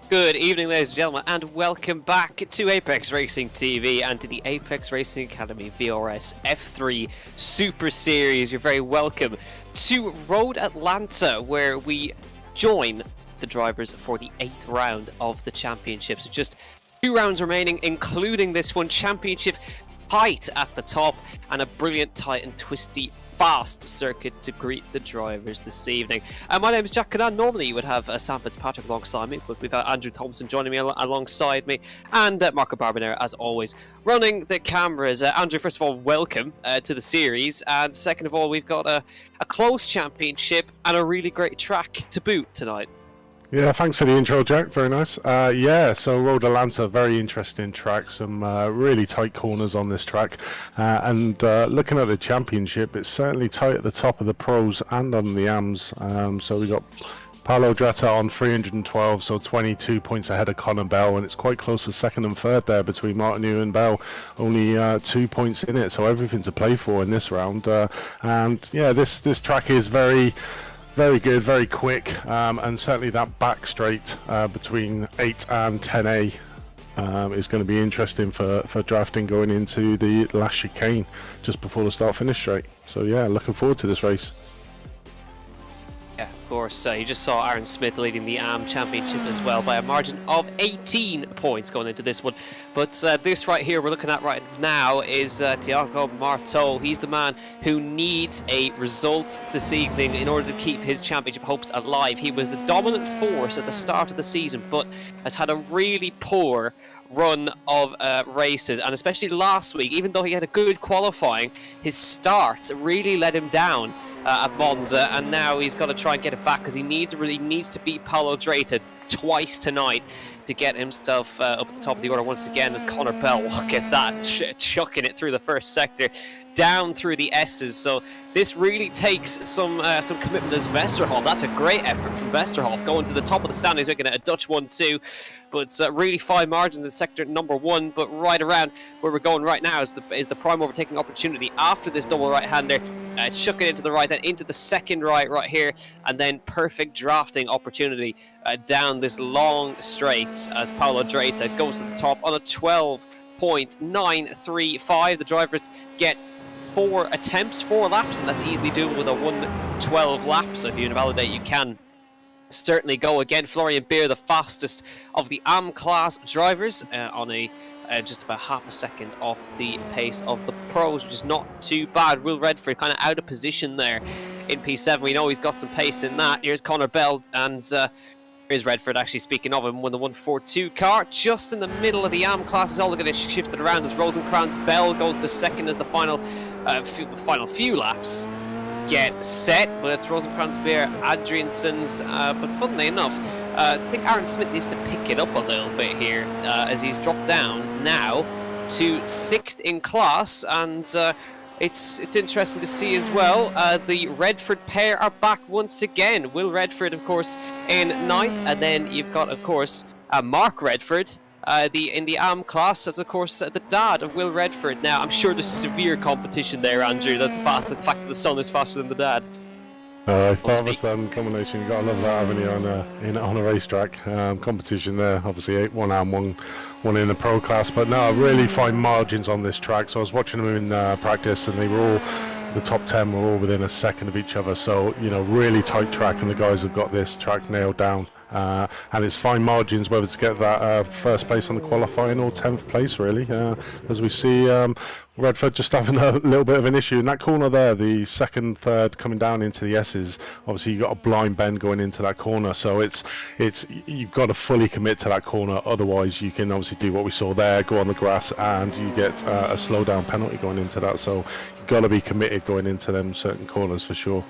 Good evening, ladies and gentlemen, and welcome back to Apex Racing TV and to the Apex Racing Academy VRS F3 Super Series. You're very welcome to Road Atlanta, where we join the drivers for the 8th round of the championship. So just 2 rounds remaining, including this one. Championship tight at the top and a brilliant, tight and twisty fast circuit to greet the drivers this evening. My name is Jack Canan. Normally you would have Sam Fitzpatrick alongside me, but we've got Andrew Thompson joining me alongside me, and Marco Barbonera, as always, running the cameras. Andrew, first of all, welcome to the series, and second of all, we've got a close championship and a really great track to boot tonight. Yeah, thanks for the intro, Jack. Very nice. So Road Atlanta, very interesting track. Some really tight corners on this track. And looking at the championship, it's certainly tight at the top of the pros and on the AMs. So we got Paulo Dretta on 312, so 22 points ahead of Connor Bell, and it's quite close for second and third there between Martinu and Bell. Only 2 points in it, so everything to play for in this round. And yeah, this track is very good, very quick, and certainly that back straight between 8 and 10A is going to be interesting for drafting going into the last chicane just before the start-finish straight. So yeah, looking forward to this race. Yeah, of course. You just saw Aaron Smith leading the AM Championship as well by a margin of 18 points going into this one. But this right here we're looking at right now is Thiago Marteau. He's the man who needs a result this evening in order to keep his championship hopes alive. He was the dominant force at the start of the season, but has had a really poor run of races, and especially last week, even though he had a good qualifying, his starts really let him down at Monza, and now he's got to try and get it back because he needs to beat Paulo Dretta twice tonight to get himself up at the top of the order once again. As Connor Bell, look at that, chucking it through the first sector, down through the S's. So this really takes some commitment as Westerhoff. That's a great effort from Westerhoff, going to the top of the standings, making it a Dutch 1-2. But really fine margins in sector number 1. But right around where we're going right now is the prime overtaking opportunity after this double right-hander. Chuck it into the right, then into the second right here, and then perfect drafting opportunity down this long straight as Paulo Dretta goes to the top on a 12.935. The drivers get 4 attempts, 4 laps, and that's easily doable with a 1:12 lap. So if you invalidate, you can certainly go again. Florian Beer, the fastest of the AM class drivers, on a just about half a second off the pace of the pros, which is not too bad. Will Redford kind of out of position there in P7. We know he's got some pace in that. Here's Connor Bell, and here's Redford, actually, speaking of him, won the 142 car just in the middle of the AM class. Is all going to shift it around as Rosencrantz Bell goes to second as the final few laps get set. But it's Rosencrantz, Beer, Adriansons, but funnily enough, I think Aaron Smith needs to pick it up a little bit here as he's dropped down now to 6th in class, and it's interesting to see as well. The Redford pair are back once again. Will Redford, of course, in 9th, and then you've got, of course, Mark Redford in the AM class. That's, of course, the dad of Will Redford. Now, I'm sure there's severe competition there, Andrew. The fact that the son is faster than the dad. Father-son combination, you've got to love that, haven't you, on a racetrack. Competition there, obviously 1 AM, one in the pro class, but no, really fine margins on this track. So I was watching them in practice, and they were all, the top 10 were all within a second of each other. So, you know, really tight track, and the guys have got this track nailed down. And it's fine margins whether to get that first place on the qualifying or 10th place, really. As we see Redford just having a little bit of an issue in that corner there, the second, third coming down into the S's. Obviously you've got a blind bend going into that corner, so it's you've got to fully commit to that corner, otherwise you can obviously do what we saw there, go on the grass, and you get a slow down penalty going into that. So you've got to be committed going into them certain corners for sure.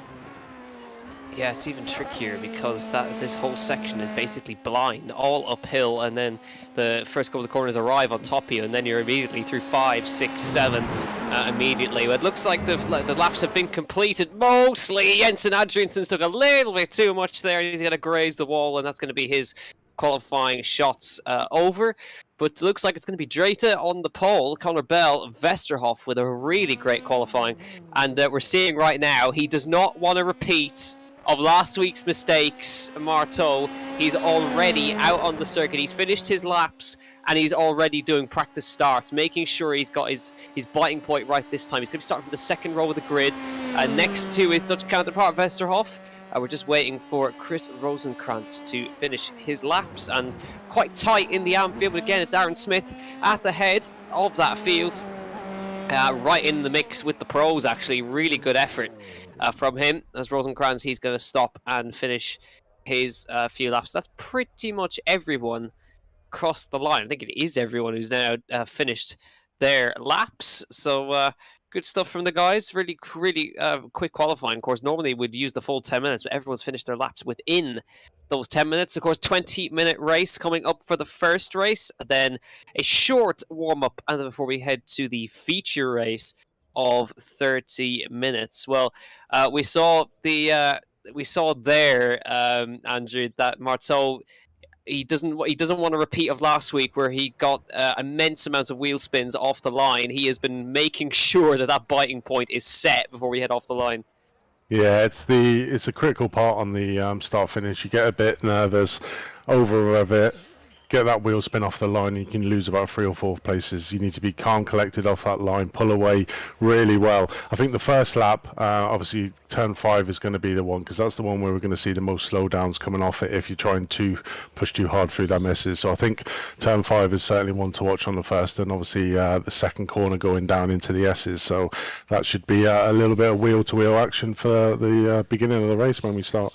Yeah, it's even trickier because this whole section is basically blind, all uphill, and then the first couple of corners arrive on top of you, and then you're immediately through 5, 6, 7 immediately. But it looks like the laps have been completed mostly. Jensen Adrianson took a little bit too much there. He's going to graze the wall, and that's going to be his qualifying shots over. But it looks like it's going to be Dretta on the pole, Connor Bell, Westerhoff with a really great qualifying. And we're seeing right now he does not want to repeat of last week's mistakes, Marteau, he's already out on the circuit. He's finished his laps and he's already doing practice starts, making sure he's got his biting point right this time. He's going to be starting from the second row of the grid, next to his Dutch counterpart Westerhof. We're just waiting for Chris Rosenkrantz to finish his laps, and quite tight in the AM field, but again, it's Aaron Smith at the head of that field, right in the mix with the pros, actually. Really good effort from him. As Rosenkrantz, he's going to stop and finish his few laps. That's pretty much everyone across the line. I think it is everyone who's now finished their laps. So good stuff from the guys. Really quick qualifying. Of course, normally we'd use the full 10 minutes, but everyone's finished their laps within those 10 minutes. Of course, 20-minute race coming up for the first race, then a short warm-up, and then before we head to the feature race of 30 minutes. Well, we saw there, Andrew, that Marteau, he doesn't want a repeat of last week where he got immense amounts of wheel spins off the line. He has been making sure that biting point is set before we head off the line. Yeah, it's a critical part on the start finish. You get a bit nervous over a bit, get that wheel spin off the line, you can lose about 3 or 4 places. You need to be calm, collected off that line, pull away really well. I think the first lap, obviously turn 5 is going to be the one, because that's the one where we're going to see the most slowdowns coming off it if you're trying to push too hard through that misses. So I think turn 5 is certainly one to watch on the first, and obviously the second corner going down into the S's. So that should be a little bit of wheel-to-wheel action for the beginning of the race when we start.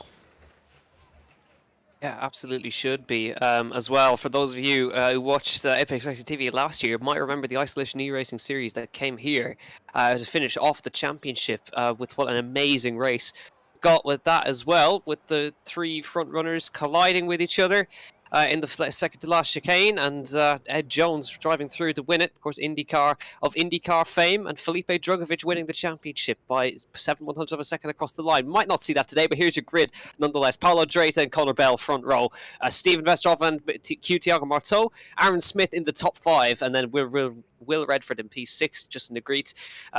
Yeah, absolutely should be. As well, for those of you who watched Apex Racing TV last year, might remember the Isolation E-Racing series that came here to finish off the championship with what an amazing race got with that as well, with the 3 front runners colliding with each other in the second to last chicane, and Ed Jones driving through to win it. Of course, IndyCar fame, and Felipe Drugovich winning the championship by 7/100 of a second across the line. Might not see that today, but here's your grid nonetheless. Paulo Dreyta and Conor Bell front row, Steven Westerhof and Thiago Marteau, Aaron Smith in the top 5, and then Will Redford in P6, Justin Negrit,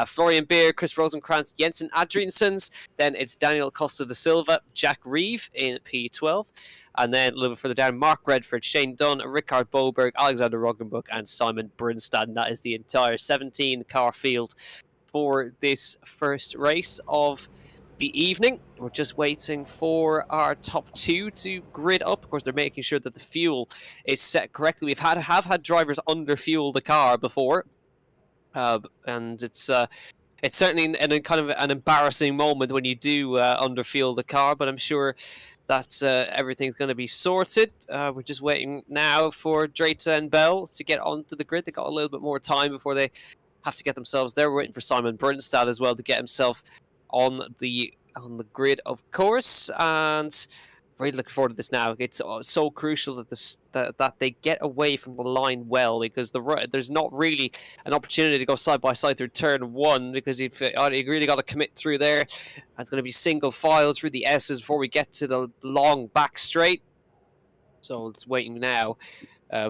Florian Beer, Chris Rosenkrantz, Jensen Adriansons. Then it's Daniel Costa da Silva, Jack Reeve in P12. And then a little bit further down, Mark Redford, Shane Dunn, Rickard Boberg, Alexander Roggenbuch, and Simon Brunstad. And that is the entire 17-car field for this first race of the evening. We're just waiting for our top 2 to grid up. Of course, they're making sure that the fuel is set correctly. We have had drivers under-fuel the car before, and it's certainly kind of an embarrassing moment when you do under-fuel the car, but I'm sure that everything's going to be sorted. We're just waiting now for Dreyta and Bell to get onto the grid. They got a little bit more time before they have to get themselves there. We're waiting for Simon Brunstad as well to get himself on the grid, of course. And really looking forward to this now. It's so crucial that that they get away from the line well, because there's not really an opportunity to go side by side through turn 1, because you've really got to commit through there. It's going to be single file through the S's before we get to the long back straight. So it's waiting now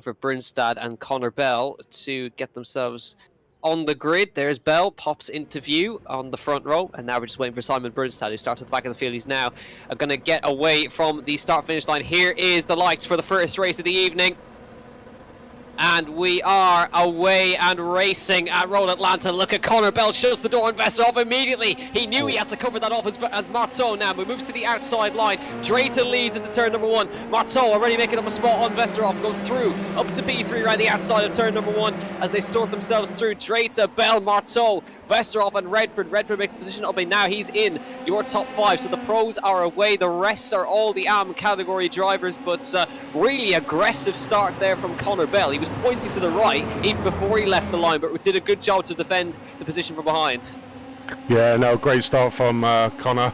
for Brunstad and Conor Bell to get themselves on the grid. There's Bell, pops into view on the front row, and now we're just waiting for Simon Brunstad, who starts at the back of the field. He's now going to get away from the start-finish line. Here is the lights for the first race of the evening. And we are away and racing at Road Atlanta. Look at Conor Bell, shuts the door on Westerhof immediately. He knew he had to cover that off as Marteau now, but moves to the outside line. Dreyta leads into turn number 1. Marteau already making up a spot on Westerhof, goes through up to P3 around the outside of turn number 1 as they sort themselves through. Dreyta, Bell, Marteau, Westerhof and Redford. Redford makes the position up, and now he's in your top 5. So the pros are away. The rest are all the AM category drivers, but really aggressive start there from Conor Bell. He was pointing to the right even before he left the line, but did a good job to defend the position from behind. Yeah, no, great start from Conor.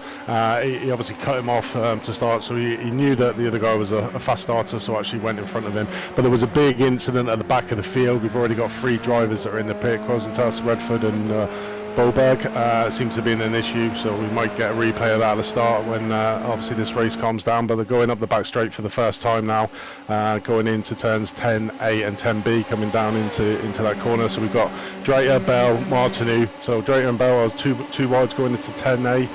He obviously cut him off to start, so he knew that the other guy was a fast starter, so actually went in front of him. But there was a big incident at the back of the field. We've already got 3 drivers that are in the pit, Rosenthal, Redford and Boberg. Seems to be an issue, so we might get a replay of that at the start when obviously this race calms down. But they're going up the back straight for the first time now, going into turns 10, 8 and 10B, coming down into that corner. So we've got Dreyta, Bell, Martineau. So Dreyta and Bell are two wides going into 10A.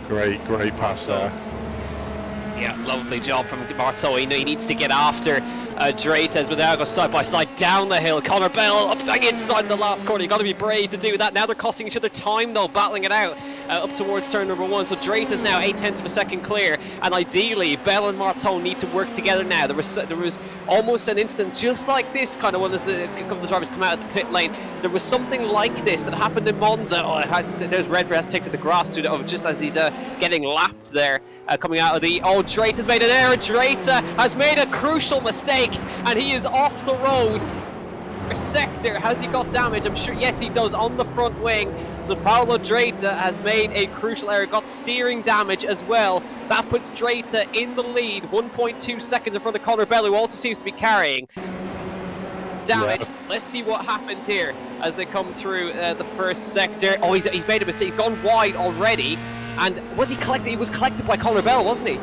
Great pass there. Yeah, lovely job from Marteau. He needs to get after Draytes, but now go side by side down the hill. Connor Bell up inside the last corner. You've got to be brave to do that. Now they're costing each other time though, battling it out up towards turn number 1. So Draytes now 0.8 of a second clear, and ideally Bell and Marteau need to work together now. There was almost an instant just like this kind of one as a couple of the drivers come out of the pit lane. There was something like this that happened in Monza. There's Redford has to take to the grass just as he's getting lapped there, coming out of the. Drayte has made an error. Drayte has made a crucial mistake, and he is off the road. Sector, has he got damage? I'm sure, yes he does, on the front wing. So Paulo Drayte has made a crucial error, got steering damage as well. That puts Drayte in the lead, 1.2 seconds in front of Connor Bell, who also seems to be carrying damage. Yeah. Let's see what happened here as they come through the first sector. Oh, he's made a mistake, he's gone wide already. And was he collected? He was collected by Connor Bell, wasn't he?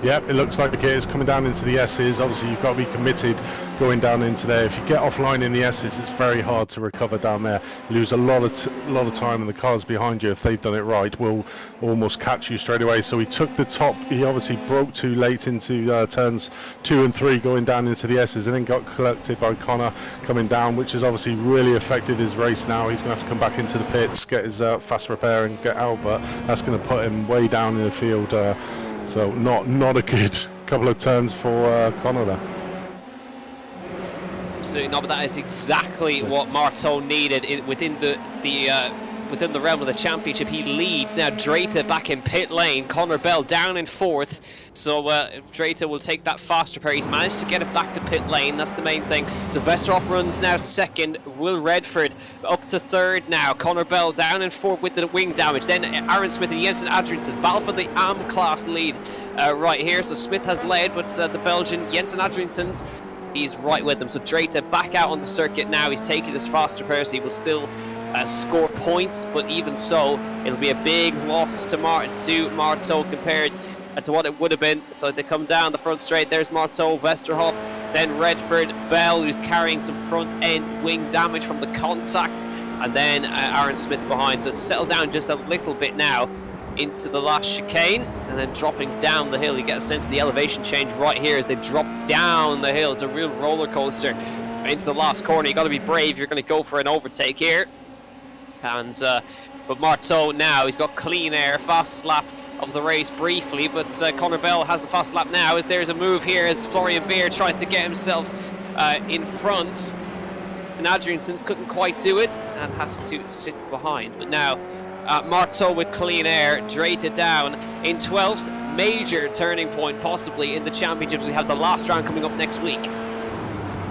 Yep, it looks like it's coming down into the S's. Obviously, you've got to be committed going down into there. If you get offline in the S's, it's very hard to recover down there. You lose a lot of time, and the cars behind you, if they've done it right, will almost catch you straight away. So he took the top. He obviously broke too late into turns 2 and 3, going down into the S's, and then got collected by Connor coming down, which has obviously really affected his race. Now he's going to have to come back into the pits, get his fast repair, and get out. But that's going to put him way down in the field. So not a good couple of turns for Connor there. Absolutely not, but that is exactly what Marteau needed within the realm of the championship. He leads now. Drayte back in pit lane. Connor Bell down in 4th. So Drayte will take that fast repair. He's managed to get it back to pit lane. That's the main thing. So Vesterhoff runs now 2nd. Will Redford up to 3rd now. Connor Bell down in 4th with the wing damage. Then Aaron Smith and Jensen Adriansens battle for the AM class lead right here. So Smith has led, but the Belgian Jensen Adriansens, he's right with them. So Drayte back out on the circuit now. He's taking his fast repair, so he will still score points, but even so, it'll be a big loss to Marteau compared to what it would have been. So they come down the front straight. There's Marteau, Vesterhoff, then Redford, Bell, who's carrying some front end wing damage from the contact, and then Aaron Smith behind. So it's settled down just a little bit now into the last chicane, and then dropping down the hill. You get a sense of the elevation change right here as they drop down the hill. It's a real roller coaster into the last corner. You got to be brave. You're going to go for an overtake here. And but Marteau now, he's got clean air, fast lap of the race briefly, but Connor Bell has the fast lap now as there's a move here as Florian Beer tries to get himself in front, and Adriansens couldn't quite do it and has to sit behind. But now Marteau with clean air, Drayte down in 12th. Major turning point possibly in the championships. We have the last round coming up next week.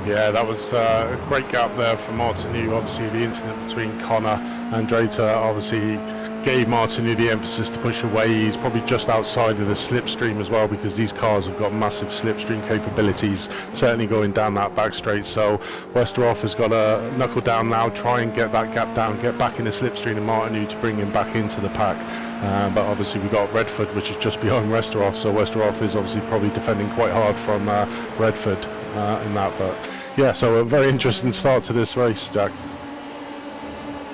Yeah, that was a great gap there for Martineau. Obviously, the incident between Connor and Drayte obviously gave Martineau the emphasis to push away. He's probably just outside of the slipstream as well, because these cars have got massive slipstream capabilities, certainly going down that back straight. So Westerhoff has got to knuckle down now, try and get that gap down, get back in the slipstream of Martineau to bring him back into the pack. But obviously we've got Redford, which is just behind Westerhoff, so Westerhoff is obviously probably defending quite hard from Redford in that. But yeah, so a very interesting start to this race, Jack.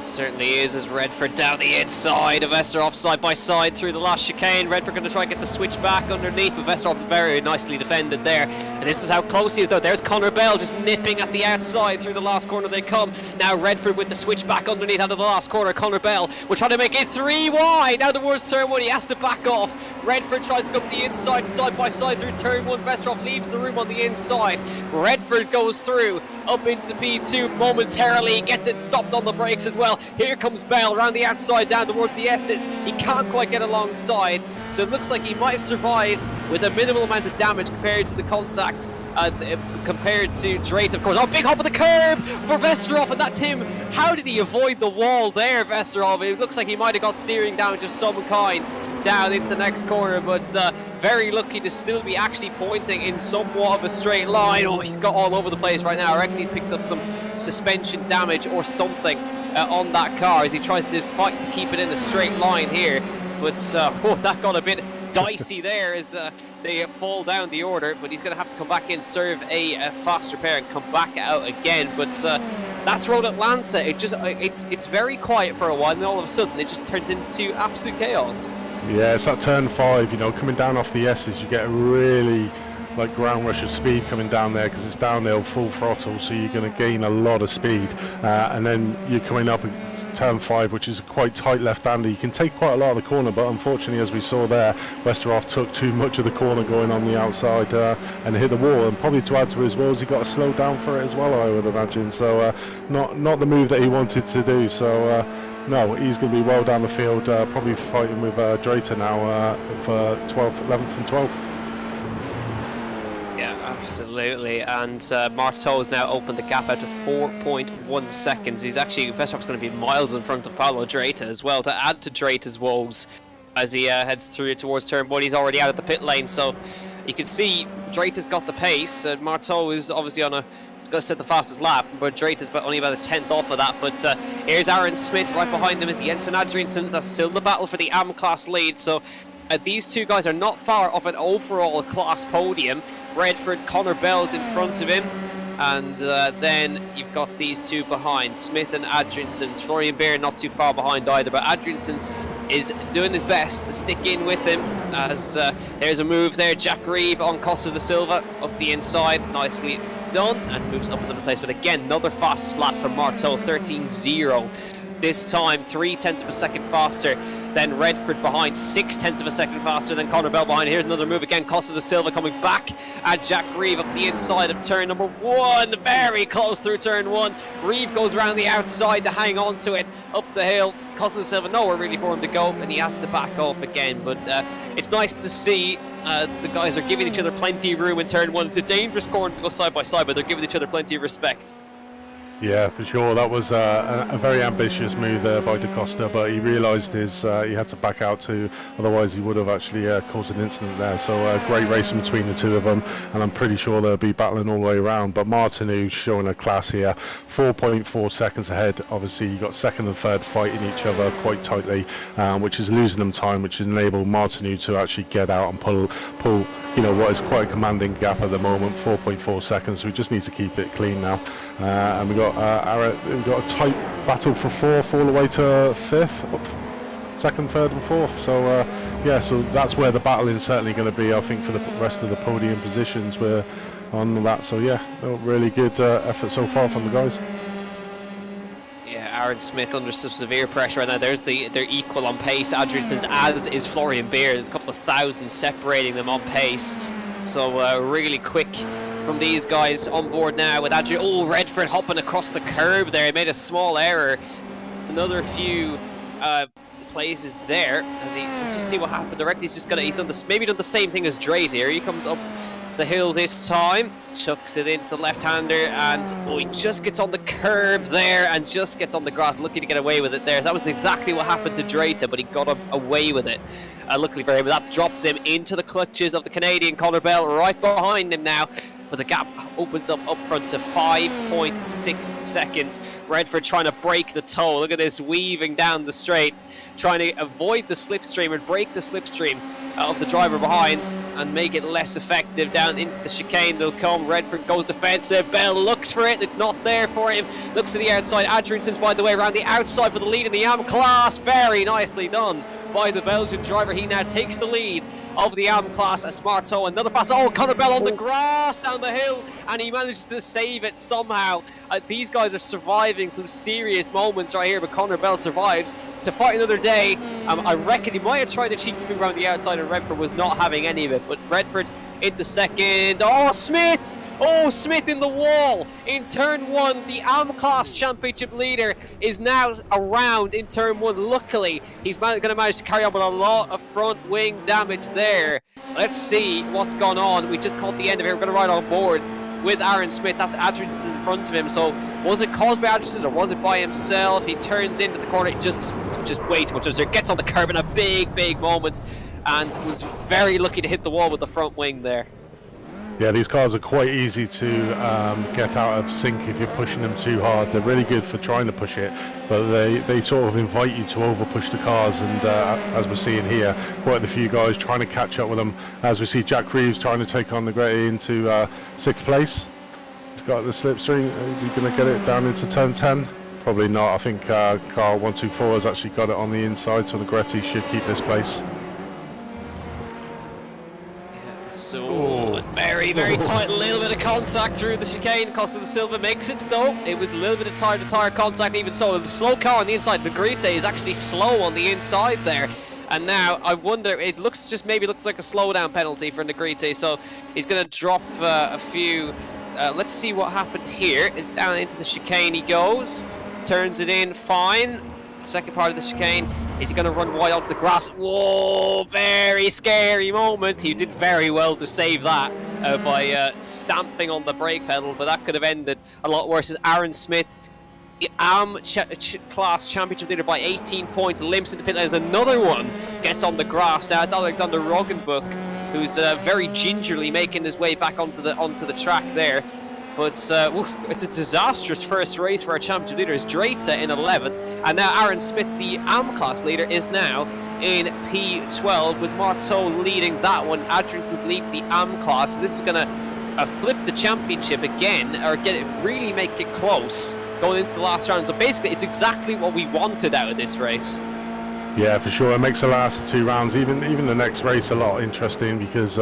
Certainly is, as Redford down the inside of Vesterhoff side by side through the last chicane. Redford going to try and get the switch back underneath, but Vesterhoff very nicely defended there. And this is how close he is though. There's Connor Bell just nipping at the outside through the last corner they come. Now Redford with the switch back underneath out of the last corner. Connor Bell will try to make it 3 wide. Now towards turn 1, he has to back off. Redford tries to go up the inside, side by side through turn 1. Vesterhoff leaves the room on the inside. Redford goes through up into P2 momentarily, gets it stopped on the brakes as well. Here comes Bell around the outside down towards the S's. He can't quite get alongside, so it looks like he might have survived with a minimal amount of damage compared to the contact, compared to Drayte, of course. Oh, big hop of the curb for Vesterhoff, and that's him. How did he avoid the wall there, Vesterhoff? It looks like he might have got steering damage of some kind down into the next corner, but very lucky to still be actually pointing in somewhat of a straight line. Oh, he's got all over the place right now. I reckon he's picked up some suspension damage or something on that car as he tries to fight to keep it in a straight line here. But that got a bit dicey there as they fall down the order, but he's going to have to come back in, serve a fast repair and come back out again. But that's Road Atlanta. It's very quiet for a while, and then all of a sudden it just turns into absolute chaos. Yeah, it's that turn 5, you know, coming down off the S's, you get a really like ground rush of speed coming down there because it's downhill full throttle, so you're going to gain a lot of speed, and then you're coming up at turn 5, which is quite tight left-hander. You can take quite a lot of the corner, but unfortunately, as we saw there, Westerhoff took too much of the corner going on the outside and hit the wall, and probably to add to his woes, he got to slow down for it as well, I would imagine. So not the move that he wanted to do. So no, he's going to be well down the field, probably fighting with Drater now for 11th and 12th. Yeah, absolutely. And Marteau has now opened the gap out to 4.1 seconds. He's actually, Westerhoff's going to be miles in front of Paulo Drater as well, to add to Drater's woes as he heads through towards turn 1. He's already out of the pit lane, so you can see Drater's got the pace. Marteau is obviously on a going to set the fastest lap, but Drater's only about a 10th off of that. But here's Aaron Smith right behind him is Jensen Adriansson. That's still the battle for the AM class lead. So these two guys are not far off an overall class podium. Redford, Connor Bell's in front of him, and then you've got these two behind, Smith and Adriansson's. Florian Beer not too far behind either, but Adriansson's is doing his best to stick in with him, as there's a move there. Jack Reeve on Costa da Silva up the inside, nicely done, and moves up into the place. But again, another fast lap from Marteau, 13.0. This time 0.3 of a second faster than Redford behind, 0.6 of a second faster than Connor Bell behind. Here's another move again, Costa da Silva coming back at Jack Reeve up the inside of turn number 1, very close through turn 1. Reeve goes around the outside to hang on to it up the hill. Costa da Silva nowhere really for him to go, and he has to back off again. But it's nice to see the guys are giving each other plenty of room in turn 1. It's a dangerous corner to go side by side, but they're giving each other plenty of respect. Yeah, for sure. That was a very ambitious move there by Da Costa, but he realised he had to back out too, otherwise he would have actually caused an incident there. So great racing between the two of them, and I'm pretty sure they'll be battling all the way around. But Martineau's showing a class here, 4.4 seconds ahead. Obviously, you got second and third fighting each other quite tightly, which is losing them time, which has enabled Martineau to actually get out and pull. You know what is quite a commanding gap at the moment, 4.4 seconds. So we just need to keep it clean now, and we've got a tight battle for 4th all the way to 5th, second, third, and 4th. So yeah, so that's where the battling is certainly going to be. I think for the rest of the podium positions, we're on that. So yeah, really good effort so far from the guys. Aaron Smith under some severe pressure right now. They're equal on pace. Adriansson's, as is Florian Beer. There's a couple of thousand separating them on pace. So really quick from these guys on board now with Redford hopping across the curb there. He made a small error. Another few places there. Let's just see what happened directly. He's done the same thing as Drake here. He comes up the hill this time, chucks it into the left-hander, and he just gets on the curb there and just gets on the grass, looking to get away with it there. That was exactly what happened to Drayton, but he got away with it. Luckily for him, that's dropped him into the clutches of the Canadian Connor Bell right behind him now. But the gap opens up front to 5.6 seconds. Redford trying to break the toe. Look at this, weaving down the straight, trying to avoid the slipstream and break the slipstream of the driver behind and make it less effective down into the chicane. They'll come. Redford goes defensive. Bell looks for it. It's not there for him. Looks to the outside. Adriansson's, by the way, around the outside for the lead in the AM class. Very nicely done by the Belgian driver. He now takes the lead of the AM class as Marteau. Another fast. Connor Bell on the grass down the hill, and he manages to save it somehow. These guys are surviving some serious moments right here, but Connor Bell survives to fight another day. I reckon he might have tried a cheeky move around the outside, and Redford was not having any of it. But Redford into second. Smith! Smith in the wall in turn 1. The AM class championship leader is now around in turn 1. Luckily, he's going to manage to carry on with a lot of front wing damage there. Let's see what's gone on. We just caught the end of it. We're going to ride on board with Aaron Smith. That's Adriansson in front of him. So was it caused by Adriansson or was it by himself? He turns into the corner, just way too much. Gets on the curb in a big moment, and was very lucky to hit the wall with the front wing there. Yeah, these cars are quite easy to get out of sync if you're pushing them too hard. They're really good for trying to push it, but they sort of invite you to over push the cars, and as we're seeing here, quite a few guys trying to catch up with them. As we see Jack Reeves trying to take on the Gretty into 6th place. He's got the slipstream. Is he going to get it down into turn 10? Probably not. I think car 124 has actually got it on the inside, so the Gretty should keep this place. So very, very tight, a little bit of contact through the chicane. Costa da Silva makes it though. It was a little bit of tire-to-tire contact, even so. The slow car on the inside, Negrete is actually slow on the inside there. And now I wonder, it looks maybe looks like a slowdown penalty for Negrete, so he's going to drop a few. Let's see what happened here. It's down into the chicane he goes, turns it in fine. Second part of the chicane. Is he going to run wide onto the grass? Whoa, very scary moment. He did very well to save that by stamping on the brake pedal, but that could have ended a lot worse. As Aaron Smith, the AM class championship leader by 18 points, limps into pit lane as another one gets on the grass. Now it's Alexander Roggenbuch, who's very gingerly making his way back onto the track there. But it's a disastrous first race for our championship leaders. Dreta in 11th, and now Aaron Smith, the AM class leader, is now in P12 with Marteau leading that one. Adrianson leads the AM class. So this is going to flip the championship again, or really make it close going into the last round. So basically, it's exactly what we wanted out of this race. Yeah, for sure. It makes the last two rounds, even the next race, a lot interesting because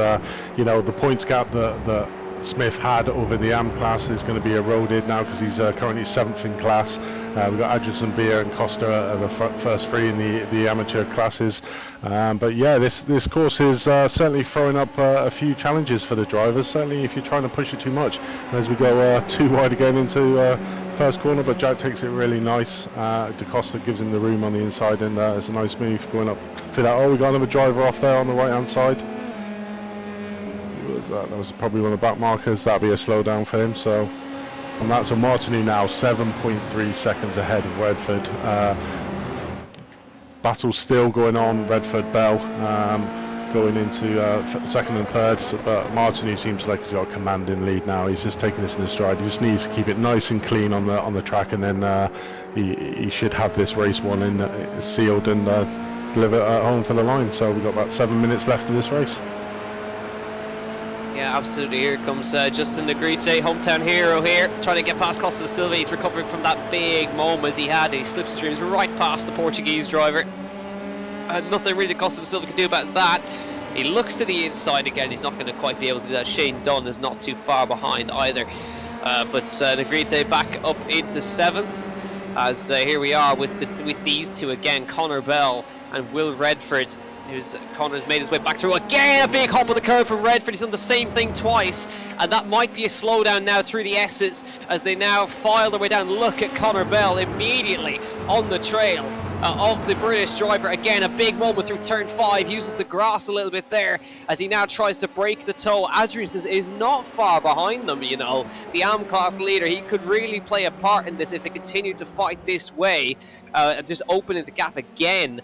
you know, the points gap that Smith had over the AM class is going to be eroded now because he's currently 7th in class. We've got Adrianson, Beer and Costa are the first three in the amateur classes. But yeah, this course is certainly throwing up a few challenges for the drivers, certainly if you're trying to push it too much. As we go too wide again into first corner, but Jack takes it really nice. Da Costa gives him the room on the inside, and it's a nice move going up for that. Oh, we got another driver off there on the right hand side. That was probably one of the back markers. That'll be a slowdown for him. So, and that's a Martini now 7.3 seconds ahead of Redford. Battle still going on. Redford Bell going into second and third, but Martini seems like he's got a commanding lead now. He's just taking this in his stride. He just needs to keep it nice and clean on the track, and then he should have this race won in sealed and deliver it at home for the line. So we've got about 7 minutes left of this race. Yeah, absolutely. Here comes Justin Negrete, hometown hero here, trying to get past Costa da Silva. He's recovering from that big moment he had. He slipstreams right past the Portuguese driver. Nothing really Costa da Silva can do about that. He looks to the inside again. He's not going to quite be able to do that. Shane Dunn is not too far behind either. But Negrete back up into 7th. As here we are with these two again, Connor Bell and Will Redford. Connor's made his way back through again. A big hop of the curve from Redford. He's done the same thing twice, and that might be a slowdown now through the S's as they now file their way down. Look at Connor Bell immediately on the trail of the British driver. Again, a big moment through turn 5. Uses the grass a little bit there as he now tries to break the toe. Adrianson is not far behind them, you know. The AM class leader, he could really play a part in this if they continue to fight this way, just opening the gap again.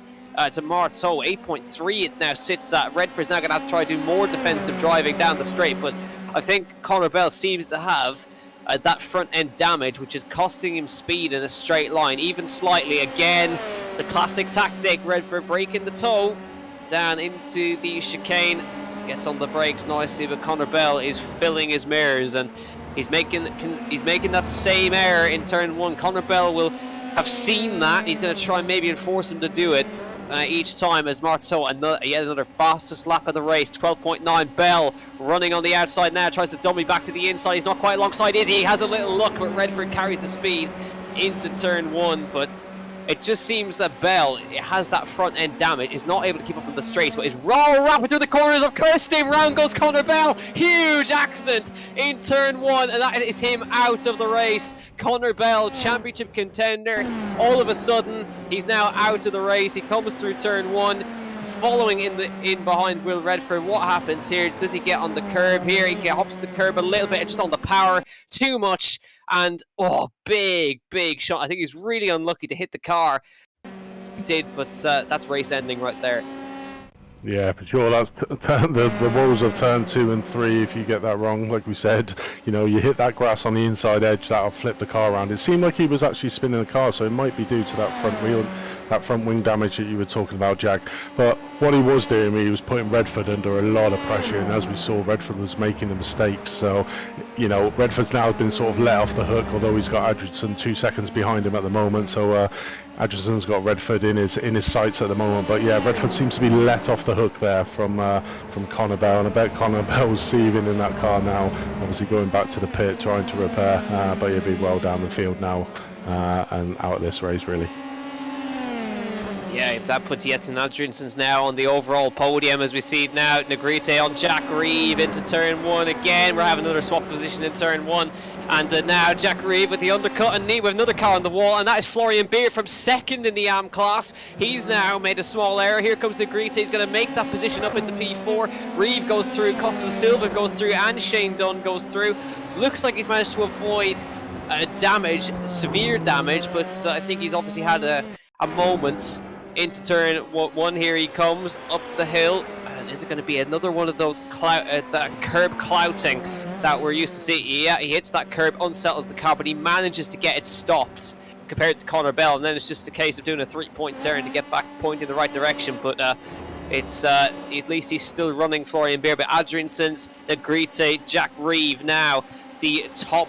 To Marteau, 8.3 it now sits at. Redford's now going to have to try to do more defensive driving down the straight, but I think Connor Bell seems to have that front end damage, which is costing him speed in a straight line, even slightly. Again, the classic tactic, Redford breaking the toe down into the chicane, gets on the brakes nicely, but Connor Bell is filling his mirrors, and he's making that same error in turn 1. Connor Bell will have seen that. He's going to try and maybe enforce him to do it each time, as Marteau yet another fastest lap of the race. 12.9. Bell running on the outside now, tries to dummy back to the inside. He's not quite alongside, is he? He has a little look, but Redford carries the speed into turn 1. But it just seems that Bell has that front end damage, is not able to keep up on the straights, but is rapid through the corners of Kirsty. Round goes Connor Bell. Huge accident in turn 1, and that is him out of the race. Connor Bell, championship contender, all of a sudden he's now out of the race. He comes through turn 1, following in behind Will Redford. What happens here? Does he get on the curb here? He hops the curb a little bit, just on the power, too much. And big shot. I think he's really unlucky to hit the car. He did, but that's race ending right there. Yeah, for sure. That's the woes of turn 2 and 3. If you get that wrong, like we said, you know, you hit that grass on the inside edge, that'll flip the car around. It seemed like he was actually spinning the car, so it might be due to that front wheel, that front wing damage that you were talking about, Jack. But what he was doing, he was putting Redford under a lot of pressure, and as we saw, Redford was making the mistakes. So, you know, Redford's now been sort of let off the hook, although he's got Adrianson 2 seconds behind him at the moment. So Adgerson's got Redford in his sights at the moment, but yeah, Redford seems to be let off the hook there from Connor Bell, and I bet Connor Bell's seething in that car now, obviously going back to the pit trying to repair, but he'll be well down the field now and out of this race really. Yeah, that puts Jetson Adriansons now on the overall podium as we see it now. Negrete on Jack Reeve into turn 1 again. We're having another swap position in turn 1. And now Jack Reeve with the undercut and knee with another car on the wall. And that is Florian Beer from second in the AM class. He's now made a small error. Here comes Negrete. He's going to make that position up into P4. Reeve goes through, Costa da Silva goes through, and Shane Dunn goes through. Looks like he's managed to avoid damage, severe damage, but I think he's obviously had a moment. Into turn 1, here he comes up the hill, and is it going to be another one of those that curb clouting that we're used to seeing? Yeah, he hits that curb, unsettles the car, but he manages to get it stopped compared to Connor Bell, and then it's just a case of doing a 3-point turn to get back point in the right direction. But it's at least he's still running Florian Beer. But Adriansons, Negrete, Jack Reeve now the top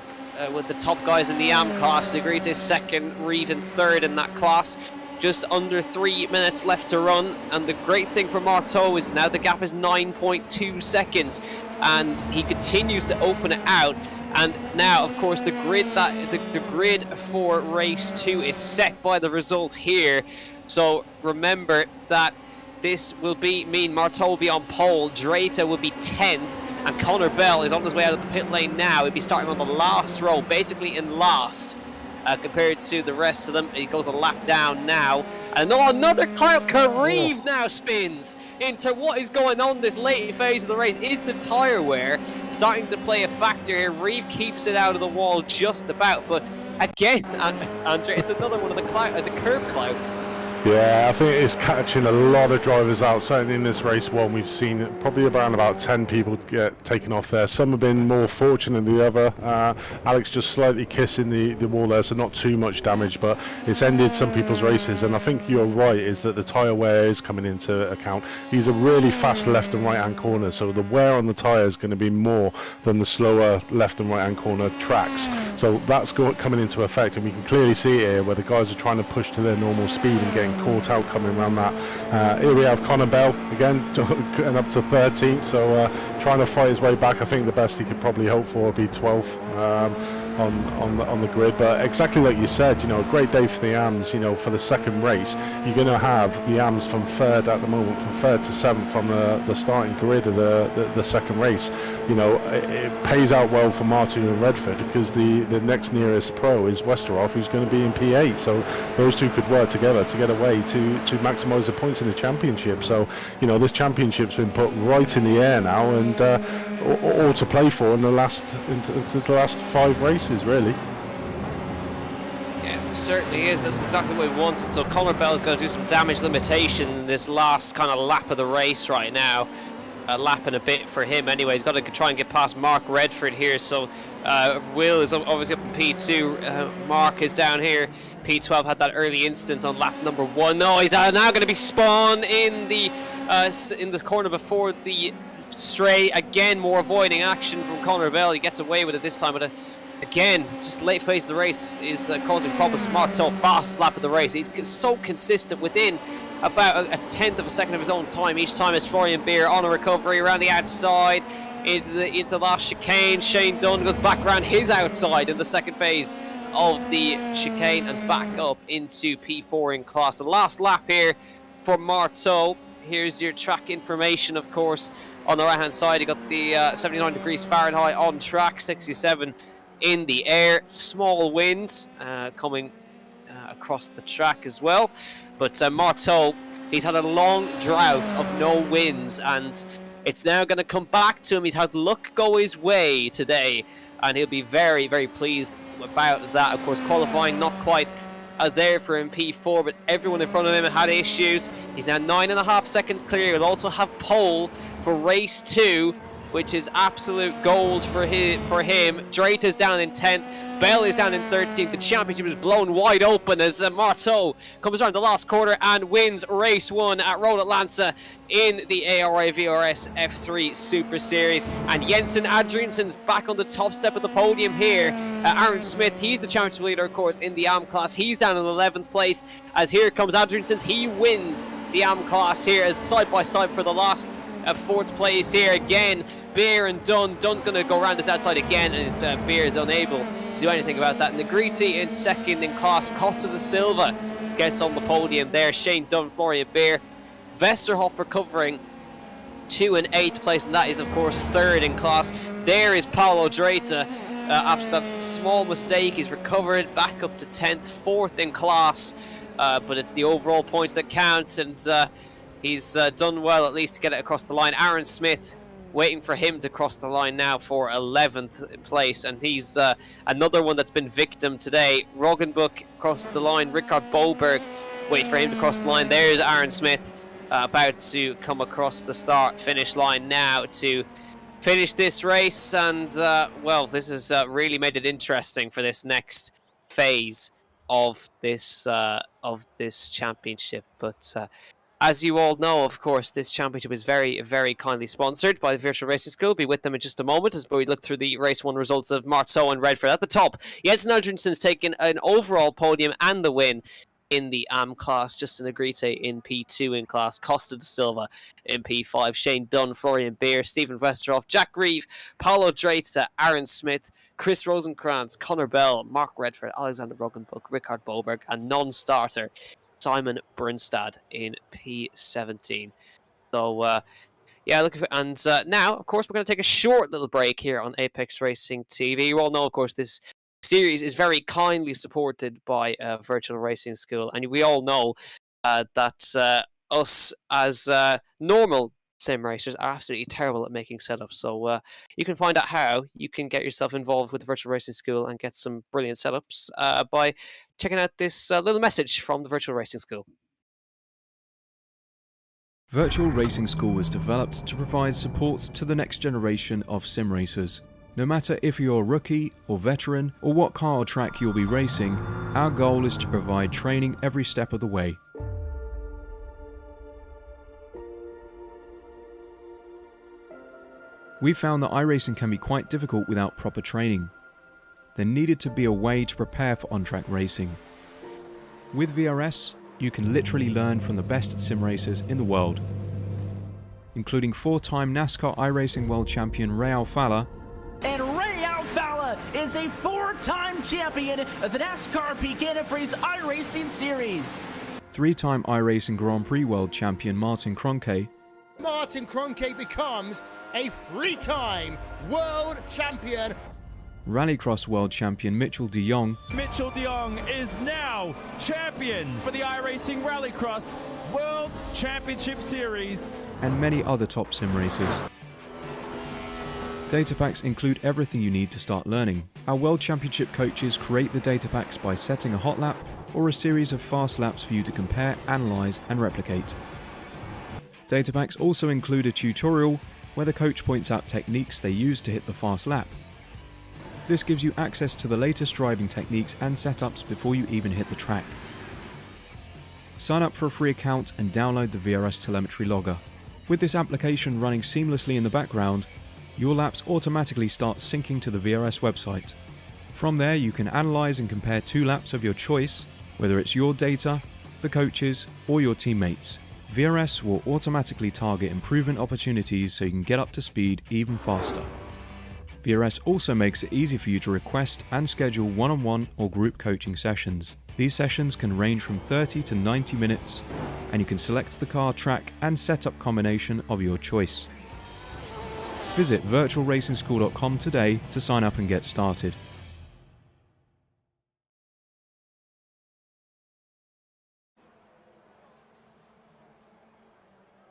with the top guys in the AM class. Negrete second, Reeve in third in that class. Just under 3 minutes left to run, and the great thing for Marteau is now the gap is 9.2 seconds, and he continues to open it out. And now, of course, the grid for race 2 is set by the result here. So remember that this will mean Marteau will be on pole, Dreta will be 10th, and Connor Bell is on his way out of the pit lane now. He'll be starting on the last row, basically in last. Compared to the rest of them, he goes a lap down now. And another clout curve. Reeve now spins into what is going on this late phase of the race. Is the tyre wear starting to play a factor here? Reeve keeps it out of the wall just about, but again, Andrew, it's another one of the curb clouts. Yeah, I think it's catching a lot of drivers out. Certainly in this race 1, we've seen probably around about 10 people get taken off there. Some have been more fortunate than the other. Alex just slightly kissing the wall there, so not too much damage, but it's ended some people's races. And I think you're right, is that the tyre wear is coming into account. These are really fast left and right hand corners, so the wear on the tyre is going to be more than the slower left and right hand corner tracks. So that's coming into effect, and we can clearly see it here where the guys are trying to push to their normal speed and getting caught out coming around that. Here we have Connor Bell again, getting up to 13th, so trying to fight his way back. I think the best he could probably hope for would be 12th on the grid. But exactly like you said, you know, a great day for the AMs. You know, for the second race, you're going to have the AMs from third at the moment, from third to seventh on the starting grid of the second race. You know, it pays out well for Martin and Redford, because the next nearest pro is Westerhoff, who's going to be in P8. So those two could work together to get away to maximise the points in the championship. So, you know, this championship's been put right in the air now, and all to play for in the last 5 races, really. Yeah, it certainly is. That's exactly what we wanted. So Connor Bell's going to do some damage limitation in this last kind of lap of the race right now. A lap and a bit for him anyway. He's got to try and get past Mark Redford here. So Will is obviously up in P2. Mark is down here. P12 had that early instant on lap number 1. No, he's now going to be spawned in the corner before the stray. Again, more avoiding action from Connor Bell. He gets away with it this time, but again, it's just late phase of the race is causing problems. Mart's fast lap of the race. He's so consistent within about a tenth of a second of his own time. Each time is Florian Beer on a recovery around the outside into the last chicane. Shane Dunn goes back around his outside in the second phase of the chicane and back up into P4 in class. The last lap here for Marteau. Here's your track information, of course. On the right hand side, you got the 79 degrees Fahrenheit on track, 67 in the air. Small winds coming across the track as well. But Marteau, he's had a long drought of no wins, and it's now going to come back to him. He's had luck go his way today, and he'll be very, very pleased about that. Of course, qualifying not quite there for him, P4, but everyone in front of him had issues. He's now 9.5 seconds clear. He'll also have pole for race 2, which is absolute gold for him. Dreta's down in 10th. Bell is down in 13th. The championship is blown wide open as Marteau comes around the last corner and wins race 1 at Road Atlanta in the ARA VRS F3 Super Series. And Jensen Adriansen's back on the top step of the podium here. Aaron Smith, he's the championship leader, of course, in the AM class. He's down in 11th place as here comes Adriansen's. He wins the AM class here as side by side for the last 4th place here again. Beer and Dunn. Dunn's going to go around this outside again, and Beer is unable to do anything about that. Negriti in 2nd in class. Costa da Silva gets on the podium there. Shane Dunn, Florian Beer. Westerhoff recovering to an 8th place, and that is, of course, 3rd in class. There is Paulo Dreta. After that small mistake, he's recovered back up to 10th, 4th in class. But it's the overall points that count, and he's done well at least to get it across the line. Aaron Smith waiting for him to cross the line now for 11th place, and he's another one that's been victim today. Roggenbuch crossed the line. Richard Boberg waiting for him to cross the line. There's Aaron Smith about to come across the start-finish line now to finish this race, and well, this has really made it interesting for this next phase of this championship. But as you all know, of course, this championship is very, very kindly sponsored by the Virtual Racing School. Be with them in just a moment as we look through the Race 1 results of Marceau and Redford. At the top, Jensen Adriansen's taken an overall podium and the win in the AM class. Justin Negrite in P2 in class. Costa da Silva in P5. Shane Dunn, Florian Beer, Stephen Westerhoff, Jack Reeve, Paulo Dreta, Aaron Smith, Chris Rosenkrantz, Connor Bell, Mark Redford, Alexander Roggenbuch, Richard Boberg, and non-starter Simon Brunstad in P17. So, yeah, looking for, and now, of course, we're going to take a short little break here on Apex Racing TV. You all know, of course, this series is very kindly supported by Virtual Racing School, and we all know that us as normal sim racers are absolutely terrible at making setups. So you can find out how you can get yourself involved with the Virtual Racing School and get some brilliant setups by checking out this little message from the Virtual Racing School. Virtual Racing School was developed to provide support to the next generation of sim racers. No matter if you're a rookie or veteran or what car or track you'll be racing, our goal is to provide training every step of the way. We found that iRacing can be quite difficult without proper training. There needed to be a way to prepare for on-track racing. With VRS, you can literally learn from the best sim racers in the world, including 4-time NASCAR iRacing World Champion Ray Alfala. And Ray Alfala is a 4-time champion of the NASCAR Peak Antifreeze iRacing Series. 3-time iRacing Grand Prix World Champion Martin Kroenke. Martin Kroenke becomes a 3-time world champion. Rallycross World Champion Mitchell de Jong. Mitchell de Jong is now champion for the iRacing Rallycross World Championship Series. And many other top sim racers. Data packs include everything you need to start learning. Our World Championship coaches create the data packs by setting a hot lap or a series of fast laps for you to compare, analyze, and replicate. Data packs also include a tutorial where the coach points out techniques they use to hit the fast lap. This gives you access to the latest driving techniques and setups before you even hit the track. Sign up for a free account and download the VRS telemetry logger. With this application running seamlessly in the background, your laps automatically start syncing to the VRS website. From there, you can analyze and compare 2 laps of your choice, whether it's your data, the coaches, or your teammates. VRS will automatically target improvement opportunities so you can get up to speed even faster. VRS also makes it easy for you to request and schedule one-on-one or group coaching sessions. These sessions can range from 30 to 90 minutes, and you can select the car, track, and setup combination of your choice. Visit virtualracingschool.com today to sign up and get started.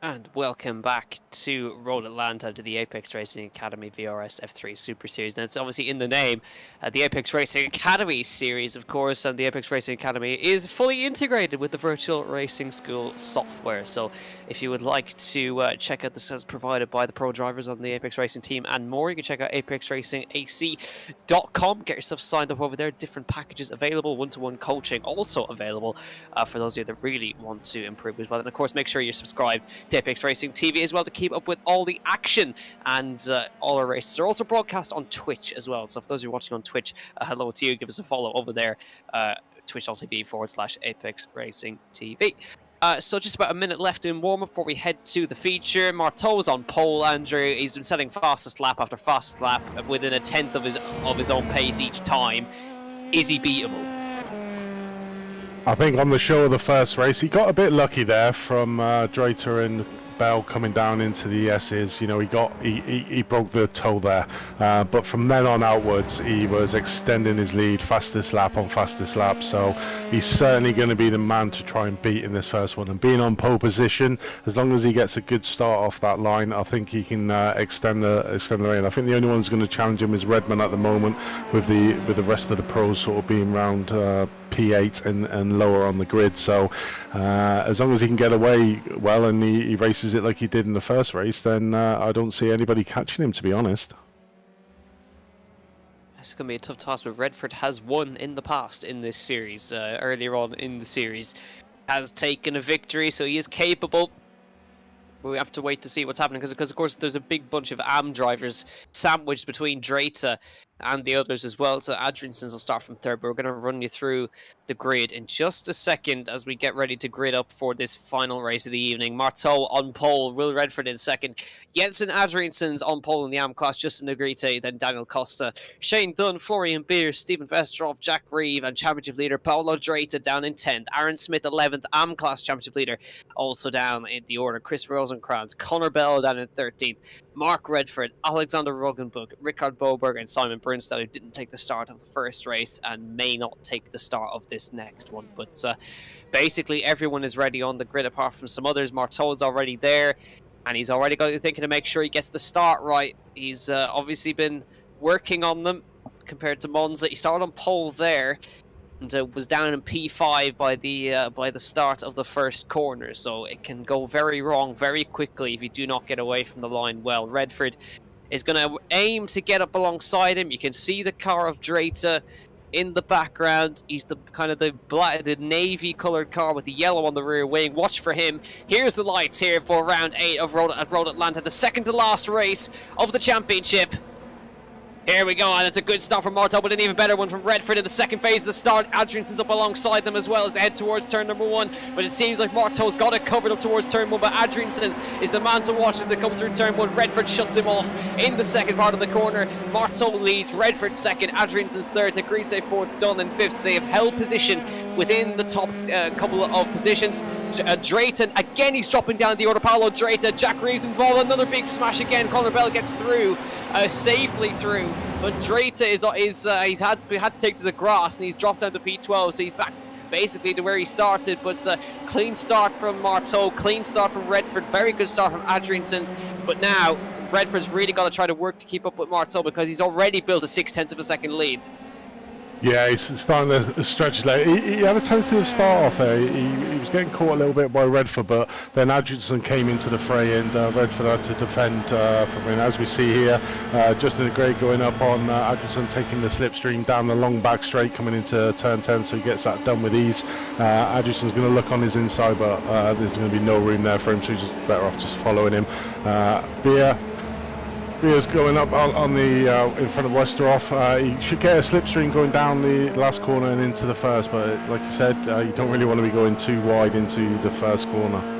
And welcome back to Road Atlanta, to the Apex Racing Academy VRS F3 Super Series. And it's obviously in the name, the Apex Racing Academy series, of course, and the Apex Racing Academy is fully integrated with the virtual racing school software. So if you would like to check out the service provided by the pro drivers on the Apex Racing team and more, you can check out apexracingac.com. Get yourself signed up over there. Different packages available, one-to-one coaching also available for those of you that really want to improve as well. And of course, make sure you're subscribed to Apex Racing TV as well to keep up with all the action, and all our races are also broadcast on Twitch as well. So if those of you watching on Twitch, hello to you, give us a follow over there, twitch.tv/Apex Racing TV. So just about a minute left in warm-up before we head to the feature. Marteau's on pole, Andrew. He's been setting fastest lap after fastest lap within a tenth of his own pace each time. Is he beatable? I think on the show of the first race, he got a bit lucky there from Drater and Bell coming down into the S's. You know, he broke the toe there, but from then on outwards, he was extending his lead, fastest lap on fastest lap. So he's certainly going to be the man to try and beat in this first one. And being on pole position, as long as he gets a good start off that line, I think he can extend the lane. I think the only one who's going to challenge him is Redman at the moment, with the rest of the pros sort of being round P8 and lower on the grid. So as long as he can get away well and he races it like he did in the first race, then I don't see anybody catching him, to be honest. It's going to be a tough task, but Redford has won in the past in this series. Earlier on in the series, has taken a victory, so he is capable. We have to wait to see what's happening, because of course there's a big bunch of AM drivers sandwiched between Drata and the others as well. So Adriansons will start from third, but we're going to run you through the grid in just a second as we get ready to grid up for this final race of the evening. Marteau on pole, Will Redford in second, Jensen Adriansons on pole in the AM class, Justin Negrete, then Daniel Costa, Shane Dunn, Florian Beer, Stephen Vesterhoff, Jack Reeve, and championship leader Paolo Drata down in 10th, Aaron Smith 11th, AM class championship leader also down in the order, Chris Rosenkrantz, Connor Bell down in 13th, Mark Redford, Alexander Roggenbuch, Richard Boberg, and Simon Brunstad, who didn't take the start of the first race and may not take the start of this next one. But basically everyone is ready on the grid apart from some others. Marteau's already there, and he's already got thinking to make sure he gets the start right. He's obviously been working on them compared to Monza. He started on pole there, and was down in P5 by the start of the first corner, so it can go very wrong very quickly if you do not get away from the line well. Redford is going to aim to get up alongside him. You can see the car of Drata in the background. He's the kind of the navy colored car with the yellow on the rear wing. Watch for him. Here's the lights here for round 8 of Road Atlanta, the second to last race of the championship. Here we go, and it's a good start from Marteau, but an even better one from Redford in the second phase of the start. Adrianson's up alongside them as well as they head towards turn number 1, but it seems like Marteau's got it covered up towards turn 1, but Adrianson's is the man to watch as they come through turn 1. Redford shuts him off in the second part of the corner. Marteau leads, Redford second, Adrianson's third, Negrete fourth, Dunn in fifth, so they have held position within the top couple of positions. Drayton, again he's dropping down the order, Paolo Drayton, Jack Reeves involved, another big smash again, Connor Bell gets through, safely through, but Drayton he's had to take to the grass and he's dropped down to P12, so he's back basically to where he started. But clean start from Marteau, clean start from Redford, very good start from Adriansons, but now Redford's really got to try to work to keep up with Marteau because he's already built a 0.6 of a second lead. Yeah, he's starting to stretch late. He had a tentative start off there. He was getting caught a little bit by Redford, but then Adrianson came into the fray and Redford had to defend from him. As we see here, Justin Negrete going up on Adrianson, taking the slipstream down the long back straight coming into turn 10, so he gets that done with ease. Adrianson's going to look on his inside, but there's going to be no room there for him, so he's just better off just following him. Beer's going up on the in front of Westerhoff. He should get a slipstream going down the last corner and into the first, but like you said, you don't really want to be going too wide into the first corner.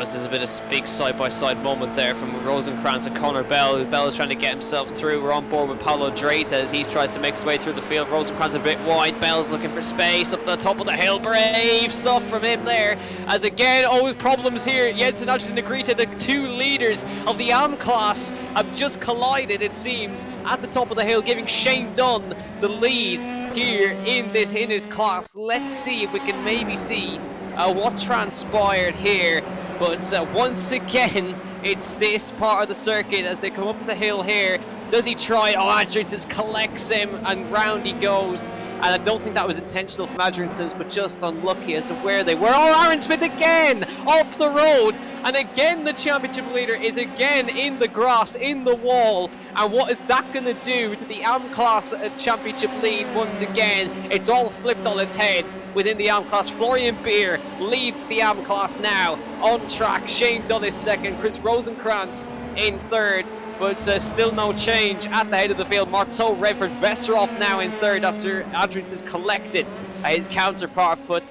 There's a bit of big side-by-side moment there from Rosenkrantz and Connor Bell. Bell is trying to get himself through. We're on board with Paolo Drayton as he tries to make his way through the field. Rosenkrantz a bit wide. Bell's looking for space up the top of the hill. Brave stuff from him there. As again, always problems here. Jensen Adrianson and Negrete, the two leaders of the AM class, have just collided, it seems, at the top of the hill, giving Shane Dunn the lead here in his class. Let's see if we can maybe see what transpired here But once again, it's this part of the circuit as they come up the hill here. Does he try? Oh, Adriansen collects him and round he goes. And I don't think that was intentional from Adriansen, but just unlucky as to where they were. Oh, Aaron Smith again off the road. And again, the championship leader is again in the grass, in the wall. And what is that going to do to the AM Class championship lead once again? It's all flipped on its head within the AM Class. Florian Beer leads the AM Class now on track. Shane Dunn is second. Chris Rosenkrantz in third. But still no change at the head of the field. Marteau, Redford, Vesterhoff now in third after Adriansen's collected his counterpart. But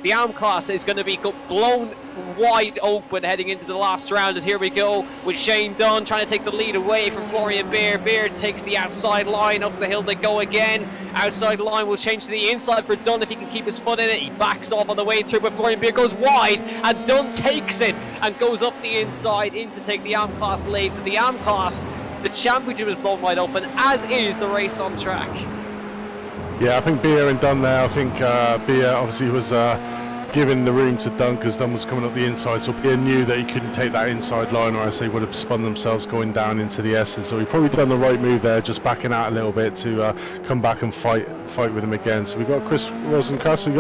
the AM Class is going to be blown wide open heading into the last round, as here we go with Shane Dunn trying to take the lead away from Florian Beer. Beer takes the outside line, up the hill they go again. Outside line will change to the inside for Dunn if he can keep his foot in it. He backs off on the way through, but Florian Beer goes wide and Dunn takes it and goes up the inside in to take the AM Class lead. So the AM Class, the championship is blown wide open, as is the race on track. Yeah, I think Beer and Dunn there. I think Beer obviously was giving the room to Dunn because Dunn was coming up the inside, so Beer knew that he couldn't take that inside line, or else they would have spun themselves going down into the S's. So he probably done the right move there, just backing out a little bit to come back and fight with him again. So we've got Chris Rosenkrantz. You